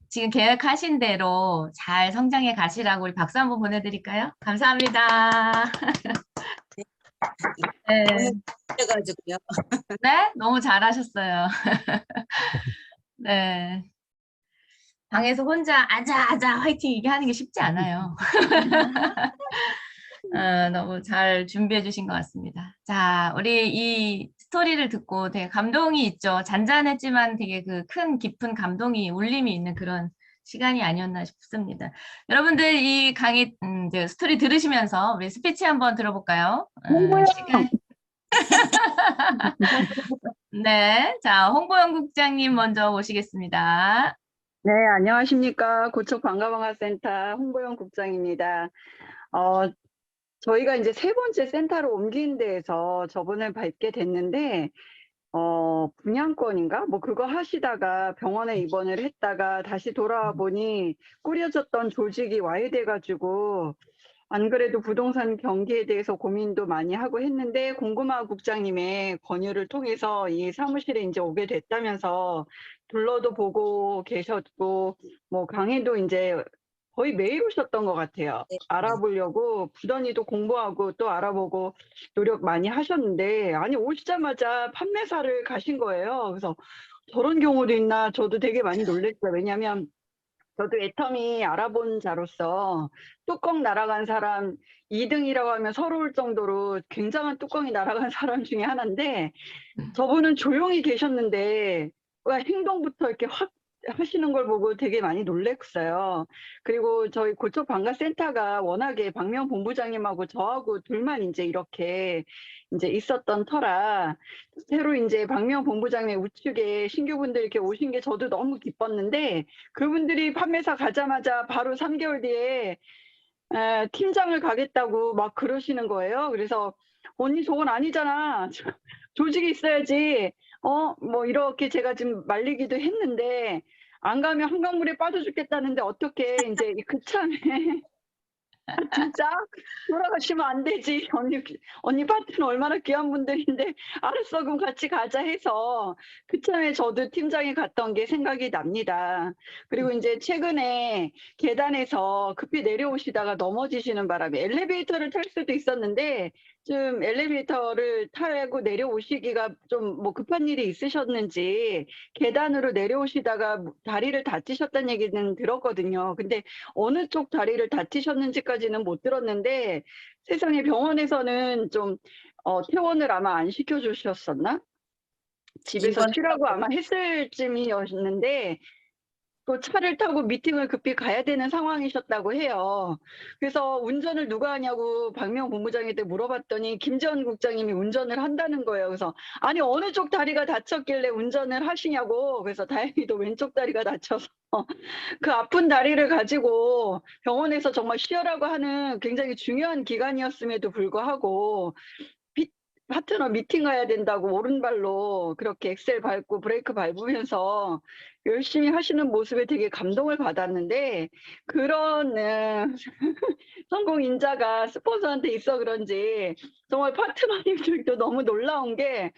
지금 계획하신 대로 잘 성장해 가시라고 우리 박수 한번 보내드릴까요? 감사합니다. 네, 너무 그래가지고요. 네, 너무 잘하셨어요. 네, 방에서 혼자 아자 아자 화이팅 이게 하는 게 쉽지 않아요. 너무 잘 준비해 주신 것 같습니다. 자, 우리 이 스토리를 듣고 되게 감동이 있죠. 잔잔했지만 되게 그 큰 깊은 감동이 울림이 있는 그런 시간이 아니었나 싶습니다. 여러분들 이 강의 이제 스토리 들으시면서 우리 스피치 한번 들어볼까요? 홍보요. 시간. 네, 자 홍보영 국장님 먼저 모시겠습니다. 네, 안녕하십니까. 고척 반가방아센터 홍보영 국장입니다. 저희가 이제 세 번째 센터로 옮긴 데에서 저번에 뵙게 됐는데, 분양권인가? 뭐 그거 하시다가 병원에 입원을 했다가 다시 돌아와 보니 꾸려졌던 조직이 와해돼가지고, 안 그래도 부동산 경기에 대해서 고민도 많이 하고 했는데, 공구마 국장님의 권유를 통해서 이 사무실에 이제 오게 됐다면서 둘러도 보고 계셨고, 뭐 강의도 이제 거의 매일 오셨던 것 같아요. 네. 알아보려고 부단히도 공부하고 또 알아보고 노력 많이 하셨는데, 아니 오시자마자 판매사를 가신 거예요. 그래서 저런 경우도 있나 저도 되게 많이 놀랐어요. 왜냐하면 저도 애터미 알아본 자로서 뚜껑 날아간 사람 2등이라고 하면 서러울 정도로 굉장한 뚜껑이 날아간 사람 중에 하나인데, 저분은 조용히 계셨는데 왜 행동부터 이렇게 확 하시는 걸 보고 되게 많이 놀랐어요. 그리고 저희 고척 방가센터가 워낙에 박명 본부장님하고 저하고 둘만 이제 이렇게 이제 있었던 터라, 새로 이제 박명 본부장님 우측에 신규분들 이렇게 오신 게 저도 너무 기뻤는데, 그분들이 판매사 가자마자 바로 3개월 뒤에 팀장을 가겠다고 막 그러시는 거예요. 그래서 언니 저건 아니잖아. 조직이 있어야지. 뭐 이렇게 제가 지금 말리기도 했는데, 안 가면 한강물에 빠져 죽겠다는데 어떻게 이제 그 참에 진짜 돌아가시면 안 되지. 언니 파트는 얼마나 귀한 분들인데 알았어 그럼 같이 가자 해서 그참에 저도 팀장이 갔던 게 생각이 납니다. 그리고 이제 최근에 계단에서 급히 내려오시다가 넘어지시는 바람에 엘리베이터를 탈 수도 있었는데, 좀 엘리베이터를 타고 내려오시기가 좀 뭐 급한 일이 있으셨는지 계단으로 내려오시다가 다리를 다치셨다는 얘기는 들었거든요. 근데 어느 쪽 다리를 다치셨는지까지는 못 들었는데, 세상에 병원에서는 좀 퇴원을 아마 안 시켜주셨었나? 집에서 이번 쉬라고 아마 했을 쯤이었는데, 또 차를 타고 미팅을 급히 가야 되는 상황이셨다고 해요. 그래서 운전을 누가 하냐고 박명 본부장한테 물어봤더니 김지원 국장님이 운전을 한다는 거예요. 그래서 아니 어느 쪽 다리가 다쳤길래 운전을 하시냐고. 그래서 다행히도 왼쪽 다리가 다쳐서 그 아픈 다리를 가지고 병원에서 정말 쉬어라고 하는 굉장히 중요한 기간이었음에도 불구하고 파트너 미팅 가야 된다고 오른발로 그렇게 엑셀 밟고 브레이크 밟으면서 열심히 하시는 모습에 되게 감동을 받았는데, 그런 성공 인자가 스폰서한테 있어 그런지 정말 파트너님들도 너무 놀라운 게,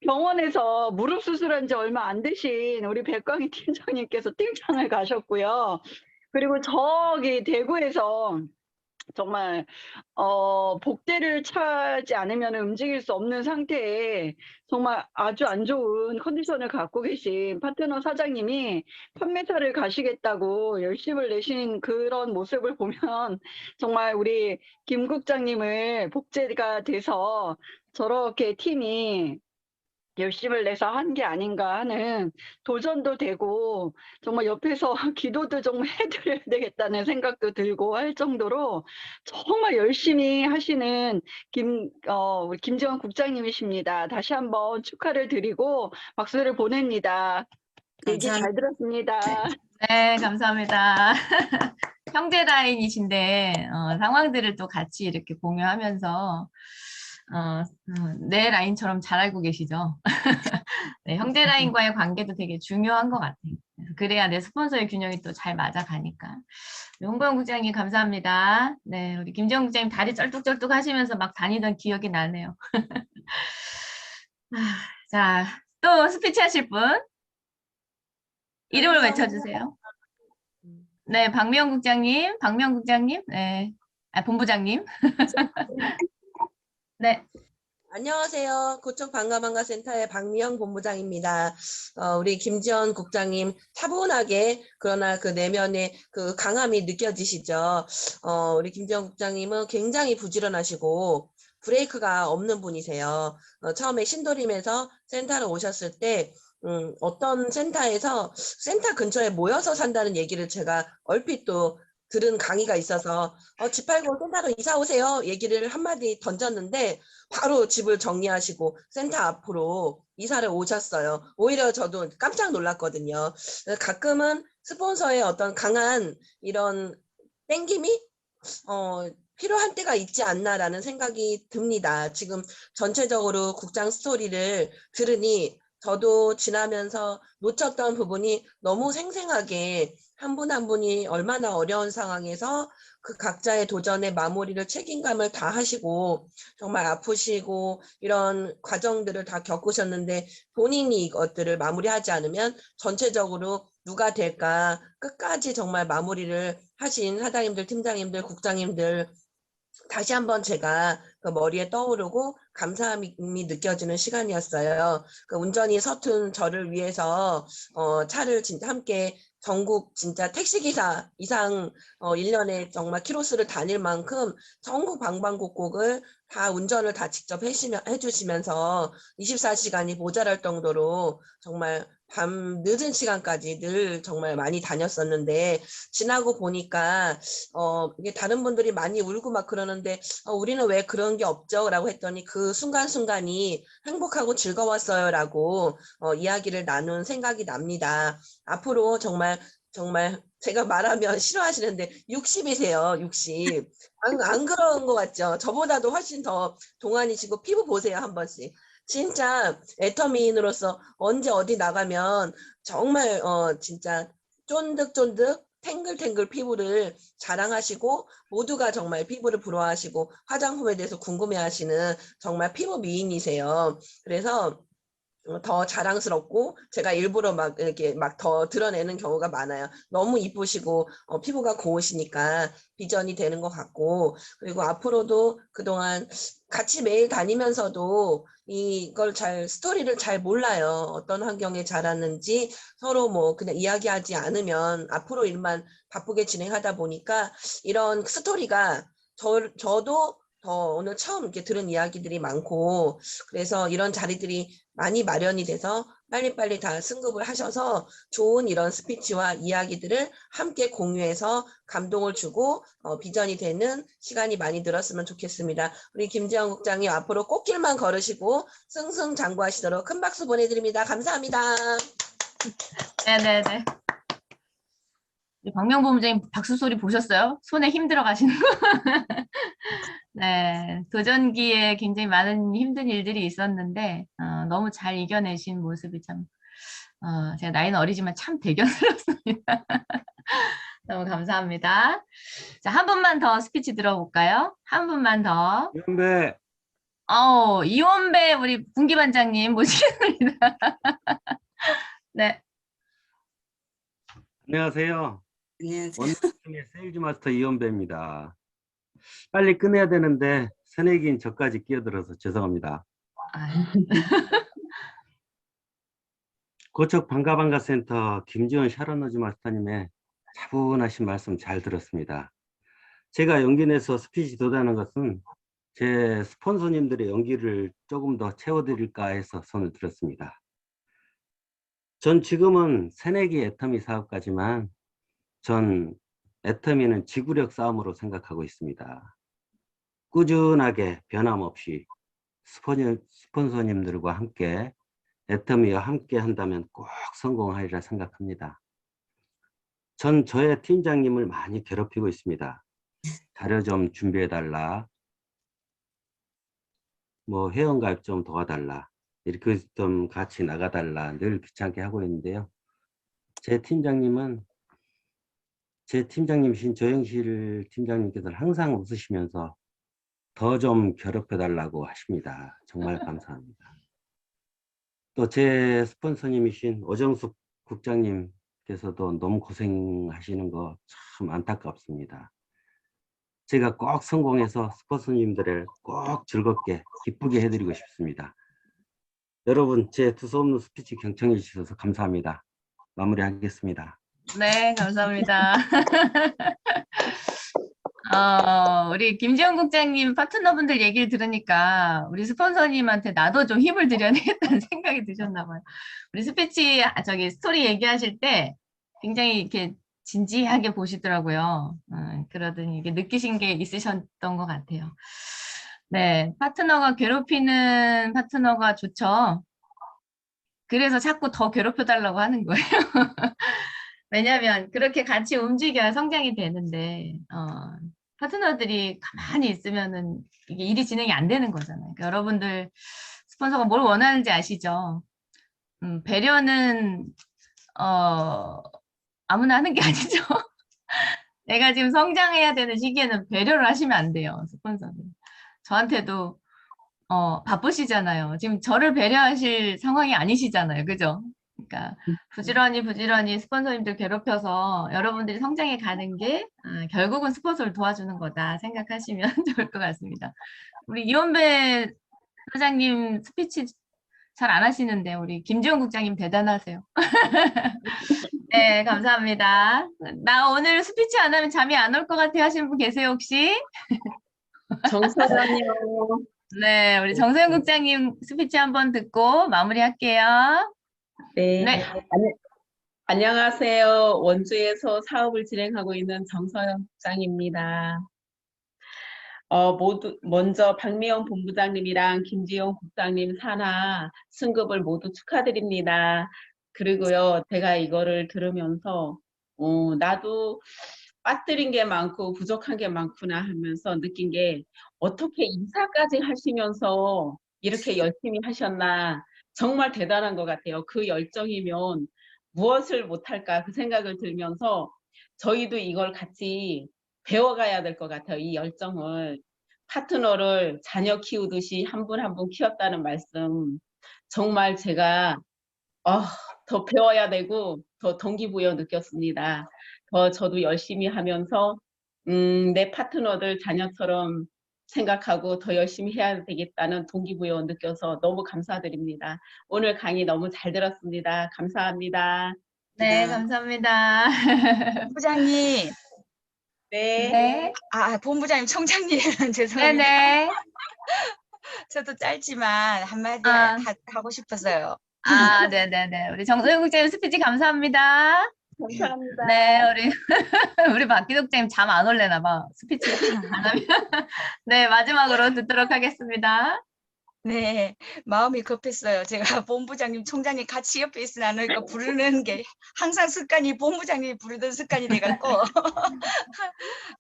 병원에서 무릎 수술한 지 얼마 안 되신 우리 백광희 팀장님께서 팀장을 가셨고요. 그리고 저기 대구에서 정말 복대를 차지 않으면 움직일 수 없는 상태에 정말 아주 안 좋은 컨디션을 갖고 계신 파트너 사장님이 판매사를 가시겠다고 열심을 내신 그런 모습을 보면 정말 우리 김 국장님을 복제가 돼서 저렇게 팀이 열심을 내서 한 게 아닌가 하는 도전도 되고 정말 옆에서 기도도 좀 해 드려야 되겠다는 생각도 들고 할 정도로 정말 열심히 하시는 우리 김지원 국장님이십니다. 다시 한번 축하를 드리고 박수를 보냅니다. 얘기 감사합니다. 잘 들었습니다. 네, 감사합니다. 형제 라인이신데 상황들을 또 같이 이렇게 공유하면서 내 라인처럼 잘 알고 계시죠? 네, 형제 라인과의 관계도 되게 중요한 것 같아요. 그래야 내 스폰서의 균형이 또 잘 맞아가니까. 홍보영 국장님 감사합니다. 네, 우리 김지영 국장님 다리 쩔뚝쩔뚝 하시면서 막 다니던 기억이 나네요. 자, 또 스피치 하실 분? 이름을 외쳐주세요. 네, 박미영 국장님, 네, 본부장님. 네. 안녕하세요. 고척 반가반가 센터의 박미영 본부장입니다. 우리 김지원 국장님 차분하게 그러나 그 내면의 그 강함이 느껴지시죠? 우리 김지원 국장님은 굉장히 부지런하시고 브레이크가 없는 분이세요. 처음에 신도림에서 센터로 오셨을 때 어떤 센터에서 센터 근처에 모여서 산다는 얘기를 제가 얼핏 또 들은 강의가 있어서 집 팔고 센터로 이사 오세요 얘기를 한마디 던졌는데 바로 집을 정리하시고 센터 앞으로 이사를 오셨어요. 오히려 저도 깜짝 놀랐거든요. 가끔은 스폰서의 어떤 강한 이런 땡김이 필요한 때가 있지 않나라는 생각이 듭니다. 지금 전체적으로 국장 스토리를 들으니 저도 지나면서 놓쳤던 부분이 너무 생생하게 한 분 한 분이 얼마나 어려운 상황에서 그 각자의 도전의 마무리를 책임감을 다 하시고 정말 아프시고 이런 과정들을 다 겪으셨는데 본인이 이것들을 마무리하지 않으면 전체적으로 누가 될까 끝까지 정말 마무리를 하신 사장님들, 팀장님들, 국장님들 다시 한번 제가 그 머리에 떠오르고 감사함이 느껴지는 시간이었어요. 그 운전이 서툰 저를 위해서 차를 진짜 함께 전국 진짜 택시기사 이상 1년에 정말 키로수를 다닐 만큼 전국 방방곡곡을 다 운전을 다 직접 해주시면서 24시간이 모자랄 정도로 정말 밤 늦은 시간까지 늘 정말 많이 다녔었는데 지나고 보니까 이게 다른 분들이 많이 울고 막 그러는데 우리는 왜 그런 게 없죠? 라고 했더니 그 순간순간이 행복하고 즐거웠어요 라고 이야기를 나눈 생각이 납니다. 앞으로 정말 제가 말하면 싫어하시는데 60이세요. 60. 안 그런 것 같죠? 저보다도 훨씬 더 동안이시고 피부 보세요. 한 번씩. 진짜 애터미인으로서 언제 어디 나가면 정말 진짜 쫀득쫀득 탱글탱글 피부를 자랑하시고 모두가 정말 피부를 부러워하시고 화장품에 대해서 궁금해하시는 정말 피부 미인이세요. 그래서 더 자랑스럽고 제가 일부러 막 이렇게 막 더 드러내는 경우가 많아요. 너무 이쁘시고 피부가 고우시니까 비전이 되는 것 같고 그리고 앞으로도 그동안 같이 매일 다니면서도 이걸 스토리를 잘 몰라요. 어떤 환경에 자랐는지 서로 뭐 그냥 이야기하지 않으면 앞으로 일만 바쁘게 진행하다 보니까 이런 스토리가 저도 더 오늘 처음 이렇게 들은 이야기들이 많고 그래서 이런 자리들이 많이 마련이 돼서 빨리빨리 다 승급을 하셔서 좋은 이런 스피치와 이야기들을 함께 공유해서 감동을 주고 비전이 되는 시간이 많이 늘었으면 좋겠습니다. 우리 김지영 국장님 앞으로 꽃길만 걸으시고 승승장구하시도록 큰 박수 보내드립니다. 감사합니다. 네네네. 박명 본부장님 박수 소리 보셨어요? 손에 힘 들어가시는 거. 네, 도전기에 굉장히 많은 힘든 일들이 있었는데 너무 잘 이겨내신 모습이 참 제가 나이는 어리지만 참 대견스럽습니다. 너무 감사합니다. 자, 한 분만 더 스피치 들어볼까요? 한 분만 더. 이원배. 이원배 우리 분기반장님 모시겠습니다. 네. 안녕하세요. 안녕하세요. 원팀의 세일즈 마스터 이원배입니다. 빨리 끝내야 되는데 새내기인 저까지 끼어들어서 죄송합니다. 아, 고척 반가반가 센터 김지원 샤론너즈 마스터님의 차분하신 말씀 잘 들었습니다. 제가 용기 내서 스피치 도전하는 것은 제 스폰서님들의 용기를 조금 더 채워드릴까 해서 손을 들었습니다. 전 지금은 새내기 애터미 사업가지만 전 애터미는 지구력 싸움으로 생각하고 있습니다. 꾸준하게 변함없이 스폰서님들과 함께 애터미와 함께 한다면 꼭 성공하리라 생각합니다. 전 저의 팀장님을 많이 괴롭히고 있습니다. 자료 좀 준비해달라. 뭐 회원가입 좀 도와달라. 이렇게 좀 같이 나가달라. 늘 귀찮게 하고 있는데요. 제 팀장님이신 조영실 팀장님께서는 항상 웃으시면서 더 좀 괴롭혀달라고 하십니다. 정말 감사합니다. 또 제 스폰서님이신 오정숙 국장님께서도 너무 고생하시는 거 참 안타깝습니다. 제가 꼭 성공해서 스폰서님들을 꼭 즐겁게 기쁘게 해드리고 싶습니다. 여러분 제 두서없는 스피치 경청해 주셔서 감사합니다. 마무리하겠습니다. 네, 감사합니다. 우리 김지원 국장님 파트너분들 얘기를 들으니까 우리 스폰서님한테 나도 좀 힘을 드려야 되겠다는 생각이 드셨나 봐요. 우리 스토리 얘기하실 때 굉장히 이렇게 진지하게 보시더라고요. 그러더니 이게 느끼신 게 있으셨던 것 같아요. 네, 파트너가 괴롭히는 파트너가 좋죠. 그래서 자꾸 더 괴롭혀달라고 하는 거예요. 왜냐하면 그렇게 같이 움직여야 성장이 되는데 파트너들이 가만히 있으면은 이게 일이 진행이 안 되는 거잖아요. 그러니까 여러분들 스폰서가 뭘 원하는지 아시죠? 배려는 아무나 하는 게 아니죠. 내가 지금 성장해야 되는 시기에는 배려를 하시면 안 돼요, 스폰서는. 저한테도 바쁘시잖아요. 지금 저를 배려하실 상황이 아니시잖아요. 그죠? 그러니까 부지런히 스폰서님들 괴롭혀서 여러분들이 성장해 가는 게 결국은 스폰서를 도와주는 거다 생각하시면 좋을 것 같습니다. 우리 이원배 사장님 스피치 잘 안 하시는데 우리 김지원 국장님 대단하세요. 네, 감사합니다. 나 오늘 스피치 안 하면 잠이 안 올 것 같아 하시는 분 계세요, 혹시? 정서연이요. 네, 우리 정서영 국장님 스피치 한번 듣고 마무리할게요. 네. 네. 안녕하세요. 원주에서 사업을 진행하고 있는 정서연 국장입니다. 먼저 박미영 본부장님이랑 김지용 국장님 산하 승급을 모두 축하드립니다. 그리고요, 제가 이거를 들으면서 나도 빠뜨린 게 많고 부족한 게 많구나 하면서 느낀 게 어떻게 이사까지 하시면서 이렇게 열심히 하셨나 정말 대단한 것 같아요. 그 열정이면 무엇을 못할까 그 생각을 들면서 저희도 이걸 같이 배워가야 될 것 같아요. 이 열정을. 파트너를 자녀 키우듯이 한 분 한 분 키웠다는 말씀 정말 제가 더 배워야 되고 더 동기부여 느꼈습니다. 저도 열심히 하면서 내 파트너들 자녀처럼 생각하고 더 열심히 해야 되겠다는 동기부여 느껴서 너무 감사드립니다. 오늘 강의 너무 잘 들었습니다. 감사합니다. 네, 감사합니다. 부장님, 네. 네, 본부장님, 청장님, 죄송합니다. 네네. 저도 짧지만 한마디 아. 하고 싶었어요. 네네네. 우리 정소영 국장님 스피치 감사합니다. 감사합니다. 네, 우리 박기덕 국장님 잠 안 올래나 봐. 스피치 안 하면. 네, 마지막으로 듣도록 하겠습니다. 네, 마음이 급했어요. 제가 본부장님, 총장님 같이 옆에 있으니까 부르는 게 항상 습관이 본부장님이 부르던 습관이 돼갖고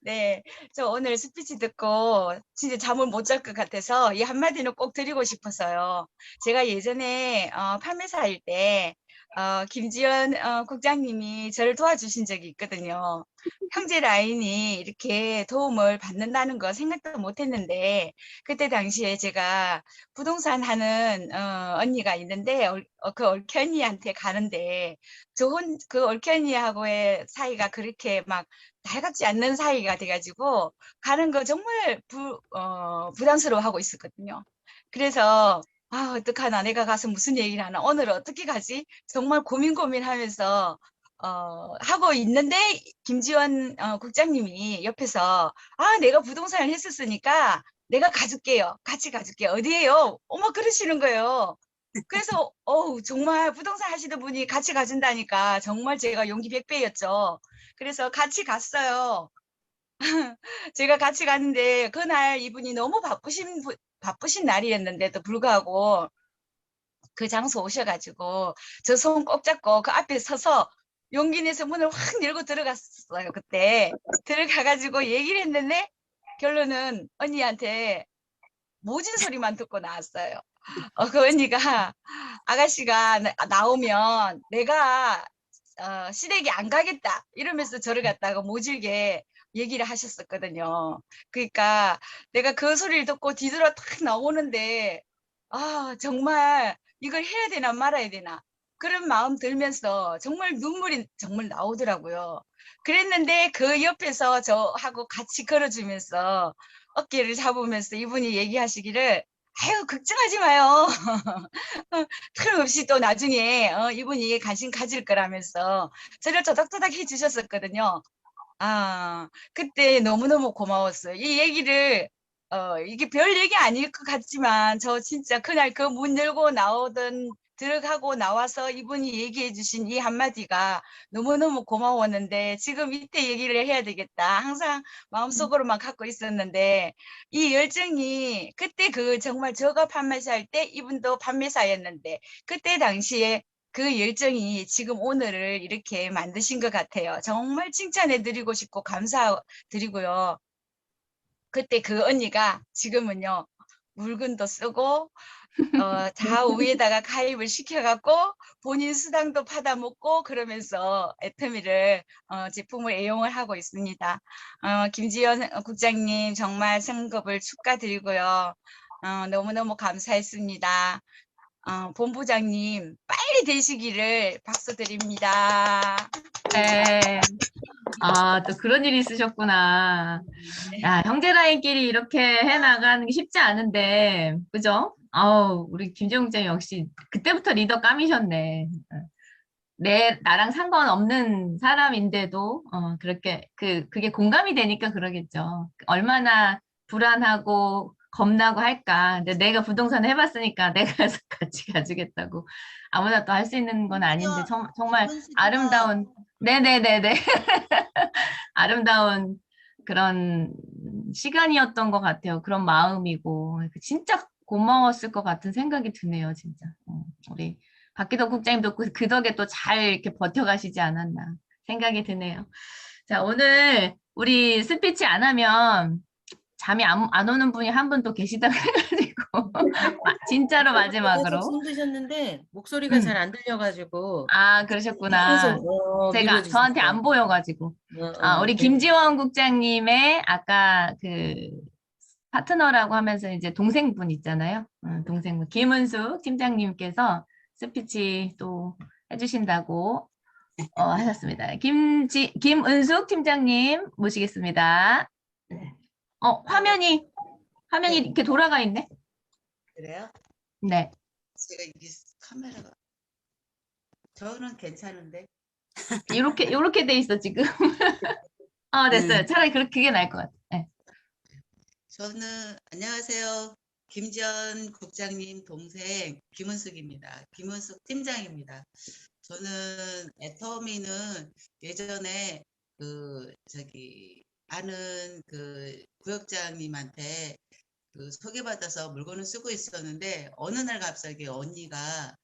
네, 저 오늘 스피치 듣고 진짜 잠을 못 잘 것 같아서 이 한마디는 꼭 드리고 싶어서요. 제가 예전에 판매사일 때 김지연 국장님이 저를 도와주신 적이 있거든요. 형제 라인이 이렇게 도움을 받는다는 거 생각도 못했는데 그때 당시에 제가 부동산 하는 언니가 있는데 그 얼큰이한테 가는데 그 얼큰이하고의 사이가 그렇게 막 달갑지 않는 사이가 돼가지고 가는 거 정말 부담스러워하고 있었거든요. 그래서 아, 어떡하나, 내가 가서 무슨 얘기를 하나, 오늘 어떻게 가지? 정말 고민하면서 하고 있는데 김지원 국장님이 옆에서 아, 내가 부동산을 했었으니까 내가 가줄게요. 같이 가줄게요. 어디에요? 어머, 그러시는 거예요. 그래서 정말 부동산 하시던 분이 같이 가준다니까 정말 제가 용기 100배였죠. 그래서 같이 갔어요. 제가 같이 갔는데 그날 이분이 너무 바쁘신 날이었는데도 불구하고 그 장소 오셔가지고 저 손 꼭 잡고 그 앞에 서서 용기 내서 문을 확 열고 들어갔어요. 그때 들어가가지고 얘기를 했는데 결론은 언니한테 모진 소리만 듣고 나왔어요. 그 언니가 아가씨가 나오면 내가 시댁에 안 가겠다 이러면서 저를 갖다가 모질게 얘기를 하셨었거든요. 그러니까 내가 그 소리를 듣고 뒤돌아 탁 나오는데 아, 정말 이걸 해야 되나 말아야 되나 그런 마음 들면서 정말 눈물이 정말 나오더라고요. 그랬는데 그 옆에서 저하고 같이 걸어주면서 어깨를 잡으면서 이분이 얘기하시기를 아유, 걱정하지 마요. 틀림없이 또 나중에 이분이 관심 가질 거라면서 저를 토닥토닥 해주셨었거든요. 아, 그때 너무너무 고마웠어요. 이 얘기를 이게 별 얘기 아닐 것 같지만 저 진짜 그날 그 문 열고 들어가고 나와서 이분이 얘기해 주신 이 한마디가 너무너무 고마웠는데 지금 이때 얘기를 해야 되겠다. 항상 마음속으로만 갖고 있었는데 이 열정이 그때 그 정말 저가 판매사 할 때 이분도 판매사였는데 그때 당시에 그 열정이 지금 오늘을 이렇게 만드신 것 같아요. 정말 칭찬해 드리고 싶고 감사드리고요. 그때 그 언니가 지금은요, 물건도 쓰고, 좌우에다가 가입을 시켜갖고 본인 수당도 받아먹고 그러면서 애터미를 제품을 애용을 하고 있습니다. 김지연 국장님 정말 승급을 축하드리고요. 너무너무 감사했습니다. 본부장님 빨리 되시기를 박수드립니다. 네. 아, 또 그런 일이 있으셨구나. 야, 형제라인끼리 이렇게 해나가는 게 쉽지 않은데, 그죠? 아우, 우리 김재웅 역시 그때부터 리더 감이셨네. 나랑 상관없는 사람인데도, 그렇게, 그게 공감이 되니까 그러겠죠. 얼마나 불안하고 겁나고 할까. 근데 내가 부동산 해봤으니까 내가 가서 같이 가주겠다고. 아무나 또 할 수 있는 건 아닌데, 정말 아름다운, 네네네네. 아름다운 그런 시간이었던 것 같아요. 그런 마음이고 진짜 고마웠을 것 같은 생각이 드네요, 진짜. 우리 박기덕 국장님도 그 덕에 또 잘 이렇게 버텨가시지 않았나 생각이 드네요. 자, 오늘 우리 스피치 안 하면 잠이 안 오는 분이 한 분 또 계시다고 해가지고 진짜로 계속 마지막으로. 숨드셨는데 목소리가 잘 안 들려가지고 아, 계속 그러셨구나. 제가 저한테 미뤄지셨어요. 안 보여가지고. 우리 네. 김지원 국장님의 아까 그 파트너라고 하면서 이제 동생분 있잖아요. 동생분 김은숙 팀장님께서 스피치 또 해주신다고 하셨습니다. 김은숙 팀장님 모시겠습니다. 네. 화면이 네. 이렇게 돌아가 있네. 그래요? 네. 제가 이 카메라가 저는 괜찮은데. 요렇게 돼 있어 지금. 됐어요. 차라리 그게 나을 것 같아. 네. 저는 안녕하세요. 김지연 국장님 동생 김은숙입니다. 김은숙 팀장입니다. 저는 애터미는 예전에 아는 그 구역장님한테 소개받아서 물건을 쓰고 있었는데 어느 날 갑자기 언니가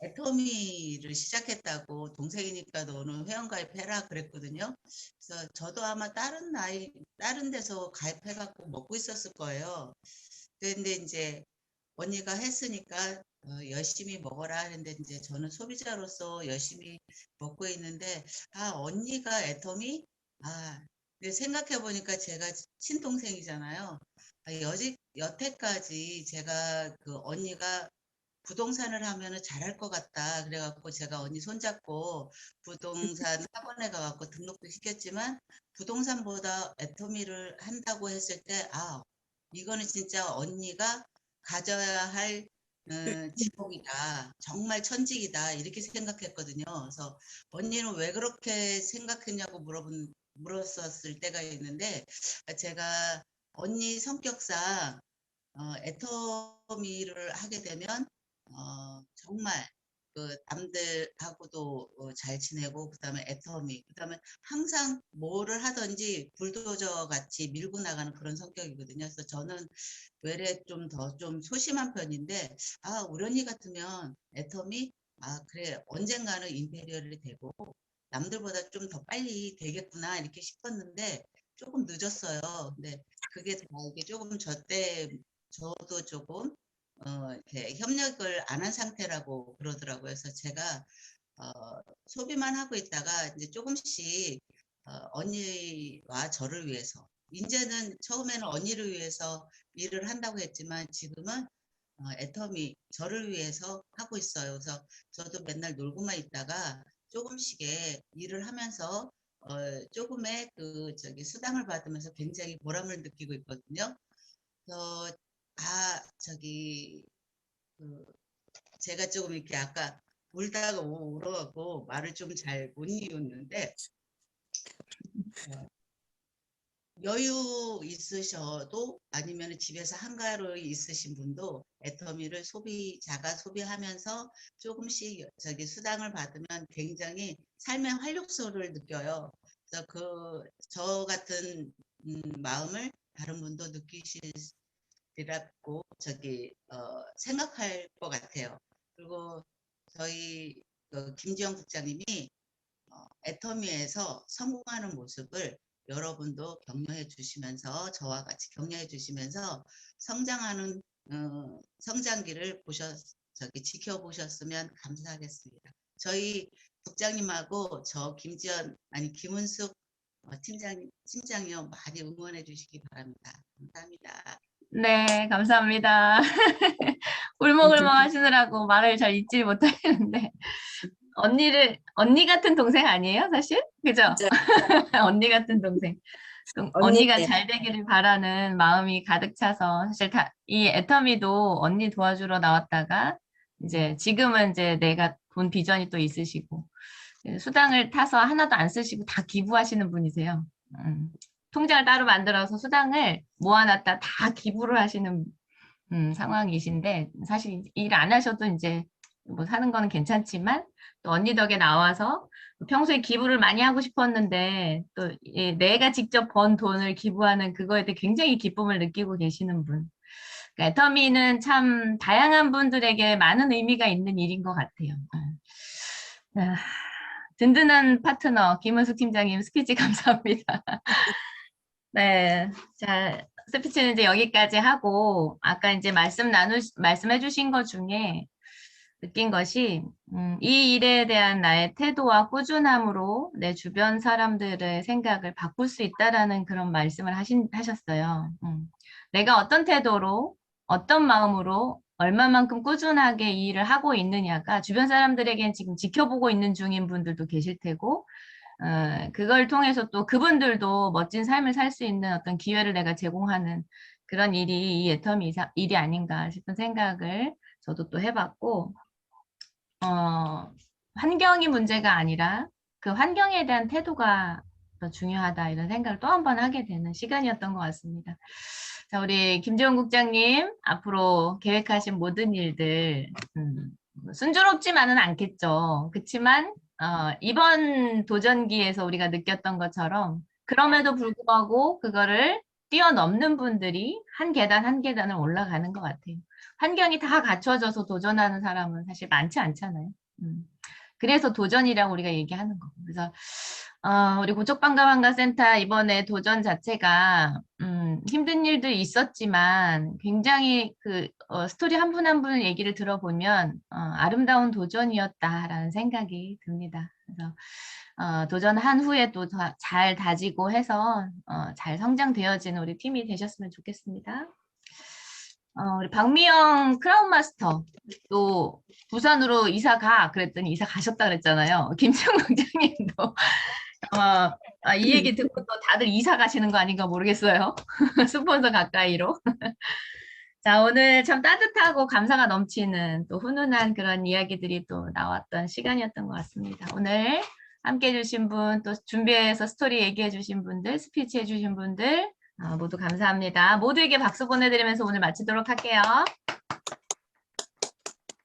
애터미를 시작했다고 동생이니까 너는 회원가입해라 그랬거든요. 그래서 저도 아마 다른 데서 가입해갖고 먹고 있었을 거예요. 근데 이제 언니가 했으니까 열심히 먹어라 하는데 이제 저는 소비자로서 열심히 먹고 있는데 언니가 애터미 근데 생각해 보니까 제가 친동생이잖아요. 여태까지 제가 그 언니가 부동산을 하면은 잘할 것 같다. 그래갖고 제가 언니 손잡고 부동산 학원에 가갖고 등록도 시켰지만 부동산보다 애터미를 한다고 했을 때, 이거는 진짜 언니가 가져야 할 직업이다. 정말 천직이다. 이렇게 생각했거든요. 그래서 언니는 왜 그렇게 생각했냐고 물었었을 때가 있는데 제가 언니 성격상 애터미를 하게 되면 정말 그 남들하고도 잘 지내고 그다음에 애터미 그다음에 항상 뭐를 하든지 불도저 같이 밀고 나가는 그런 성격이거든요. 그래서 저는 외래 좀 소심한 편인데 우리 언니 같으면 애터미 그래 언젠가는 임페리얼이 되고 남들보다 좀 더 빨리 되겠구나 이렇게 싶었는데 조금 늦었어요. 근데 그게 다 이게 조금 저도 조금 이렇게 협력을 안 한 상태라고 그러더라고요. 그래서 제가 소비만 하고 있다가 이제 조금씩 언니와 저를 위해서 이제는 처음에는 언니를 위해서 일을 한다고 했지만 지금은 애터미 저를 위해서 하고 있어요. 그래서 저도 맨날 놀고만 있다가 조금씩의 일을 하면서 조금의 수당을 받으면서 굉장히 보람을 느끼고 있거든요. 그래서 제가 조금 이렇게 아까 울다가 울어갖고 말을 좀 잘 못 이었는데 여유 있으셔도 아니면 집에서 한가로 있으신 분도 애터미를 자가 소비하면서 조금씩 수당을 받으면 굉장히 삶의 활력소를 느껴요. 그래서 저 같은 마음을 다른 분도 느끼시리라고 생각할 것 같아요. 그리고 저희 김지영 국장님이 애터미에서 성공하는 모습을 여러분도 격려해 주시면서 저와 같이 격려해 주시면서 성장하는 성장기를 지켜보셨으면 감사하겠습니다. 저희 국장님하고 저 김은숙 팀장이요 많이 응원해 주시기 바랍니다. 감사합니다. 네, 감사합니다. 울먹울먹 하시느라고 말을 잘 잊지 못하겠는데 언니 같은 동생 아니에요, 사실? 그죠? 언니 같은 동생. 언니가 잘 되기를 바라는 마음이 가득 차서 사실 이 애터미도 언니 도와주러 나왔다가 이제 지금은 이제 내가 본 비전이 또 있으시고 수당을 타서 하나도 안 쓰시고 다 기부하시는 분이세요. 통장을 따로 만들어서 수당을 모아놨다 다 기부를 하시는 상황이신데 사실 일 안 하셔도 이제 뭐 사는 거는 괜찮지만 또 언니 덕에 나와서 평소에 기부를 많이 하고 싶었는데 또 내가 직접 번 돈을 기부하는 그거에 대해 굉장히 기쁨을 느끼고 계시는 분. 그러니까 애터미는 참 다양한 분들에게 많은 의미가 있는 일인 것 같아요. 든든한 파트너 김은숙 팀장님 스피치 감사합니다. 네, 자 스피치는 이제 여기까지 하고 아까 이제 말씀해 주신 것 중에 느낀 것이 이 일에 대한 나의 태도와 꾸준함으로 내 주변 사람들의 생각을 바꿀 수 있다라는 그런 말씀을 하셨어요. 내가 어떤 태도로 어떤 마음으로 얼마만큼 꾸준하게 이 일을 하고 있느냐가 주변 사람들에겐 지금 지켜보고 있는 중인 분들도 계실 테고 그걸 통해서 또 그분들도 멋진 삶을 살 수 있는 어떤 기회를 내가 제공하는 그런 일이 이 애터미 일이 아닌가 싶은 생각을 저도 또 해봤고 환경이 문제가 아니라 그 환경에 대한 태도가 더 중요하다 이런 생각을 또 한 번 하게 되는 시간이었던 것 같습니다. 자, 우리 김지영 국장님 앞으로 계획하신 모든 일들 순조롭지만은 않겠죠. 그렇지만 이번 도전기에서 우리가 느꼈던 것처럼 그럼에도 불구하고 그거를 뛰어넘는 분들이 한 계단 한 계단을 올라가는 것 같아요. 환경이 다 갖춰져서 도전하는 사람은 사실 많지 않잖아요. 그래서 도전이라고 우리가 얘기하는 거고. 그래서 우리 고척방가방가센터 이번에 도전 자체가 힘든 일도 있었지만 굉장히 그 스토리 한 분 한 분 얘기를 들어보면 아름다운 도전이었다라는 생각이 듭니다. 그래서 도전한 후에 또 잘 다지고 해서 잘 성장되어지는 우리 팀이 되셨으면 좋겠습니다. 우리 박미영 크라운 마스터 또 부산으로 이사 가 그랬더니 이사 가셨다 그랬잖아요. 김지영 국장님도 이 얘기 듣고 또 다들 이사 가시는 거 아닌가 모르겠어요. 스폰서 가까이로. 자, 오늘 참 따뜻하고 감사가 넘치는 또 훈훈한 그런 이야기들이 또 나왔던 시간이었던 것 같습니다. 오늘 함께 해주신 분, 또 준비해서 스토리 얘기해 주신 분들, 스피치 해주신 분들 모두 감사합니다. 모두에게 박수 보내드리면서 오늘 마치도록 할게요.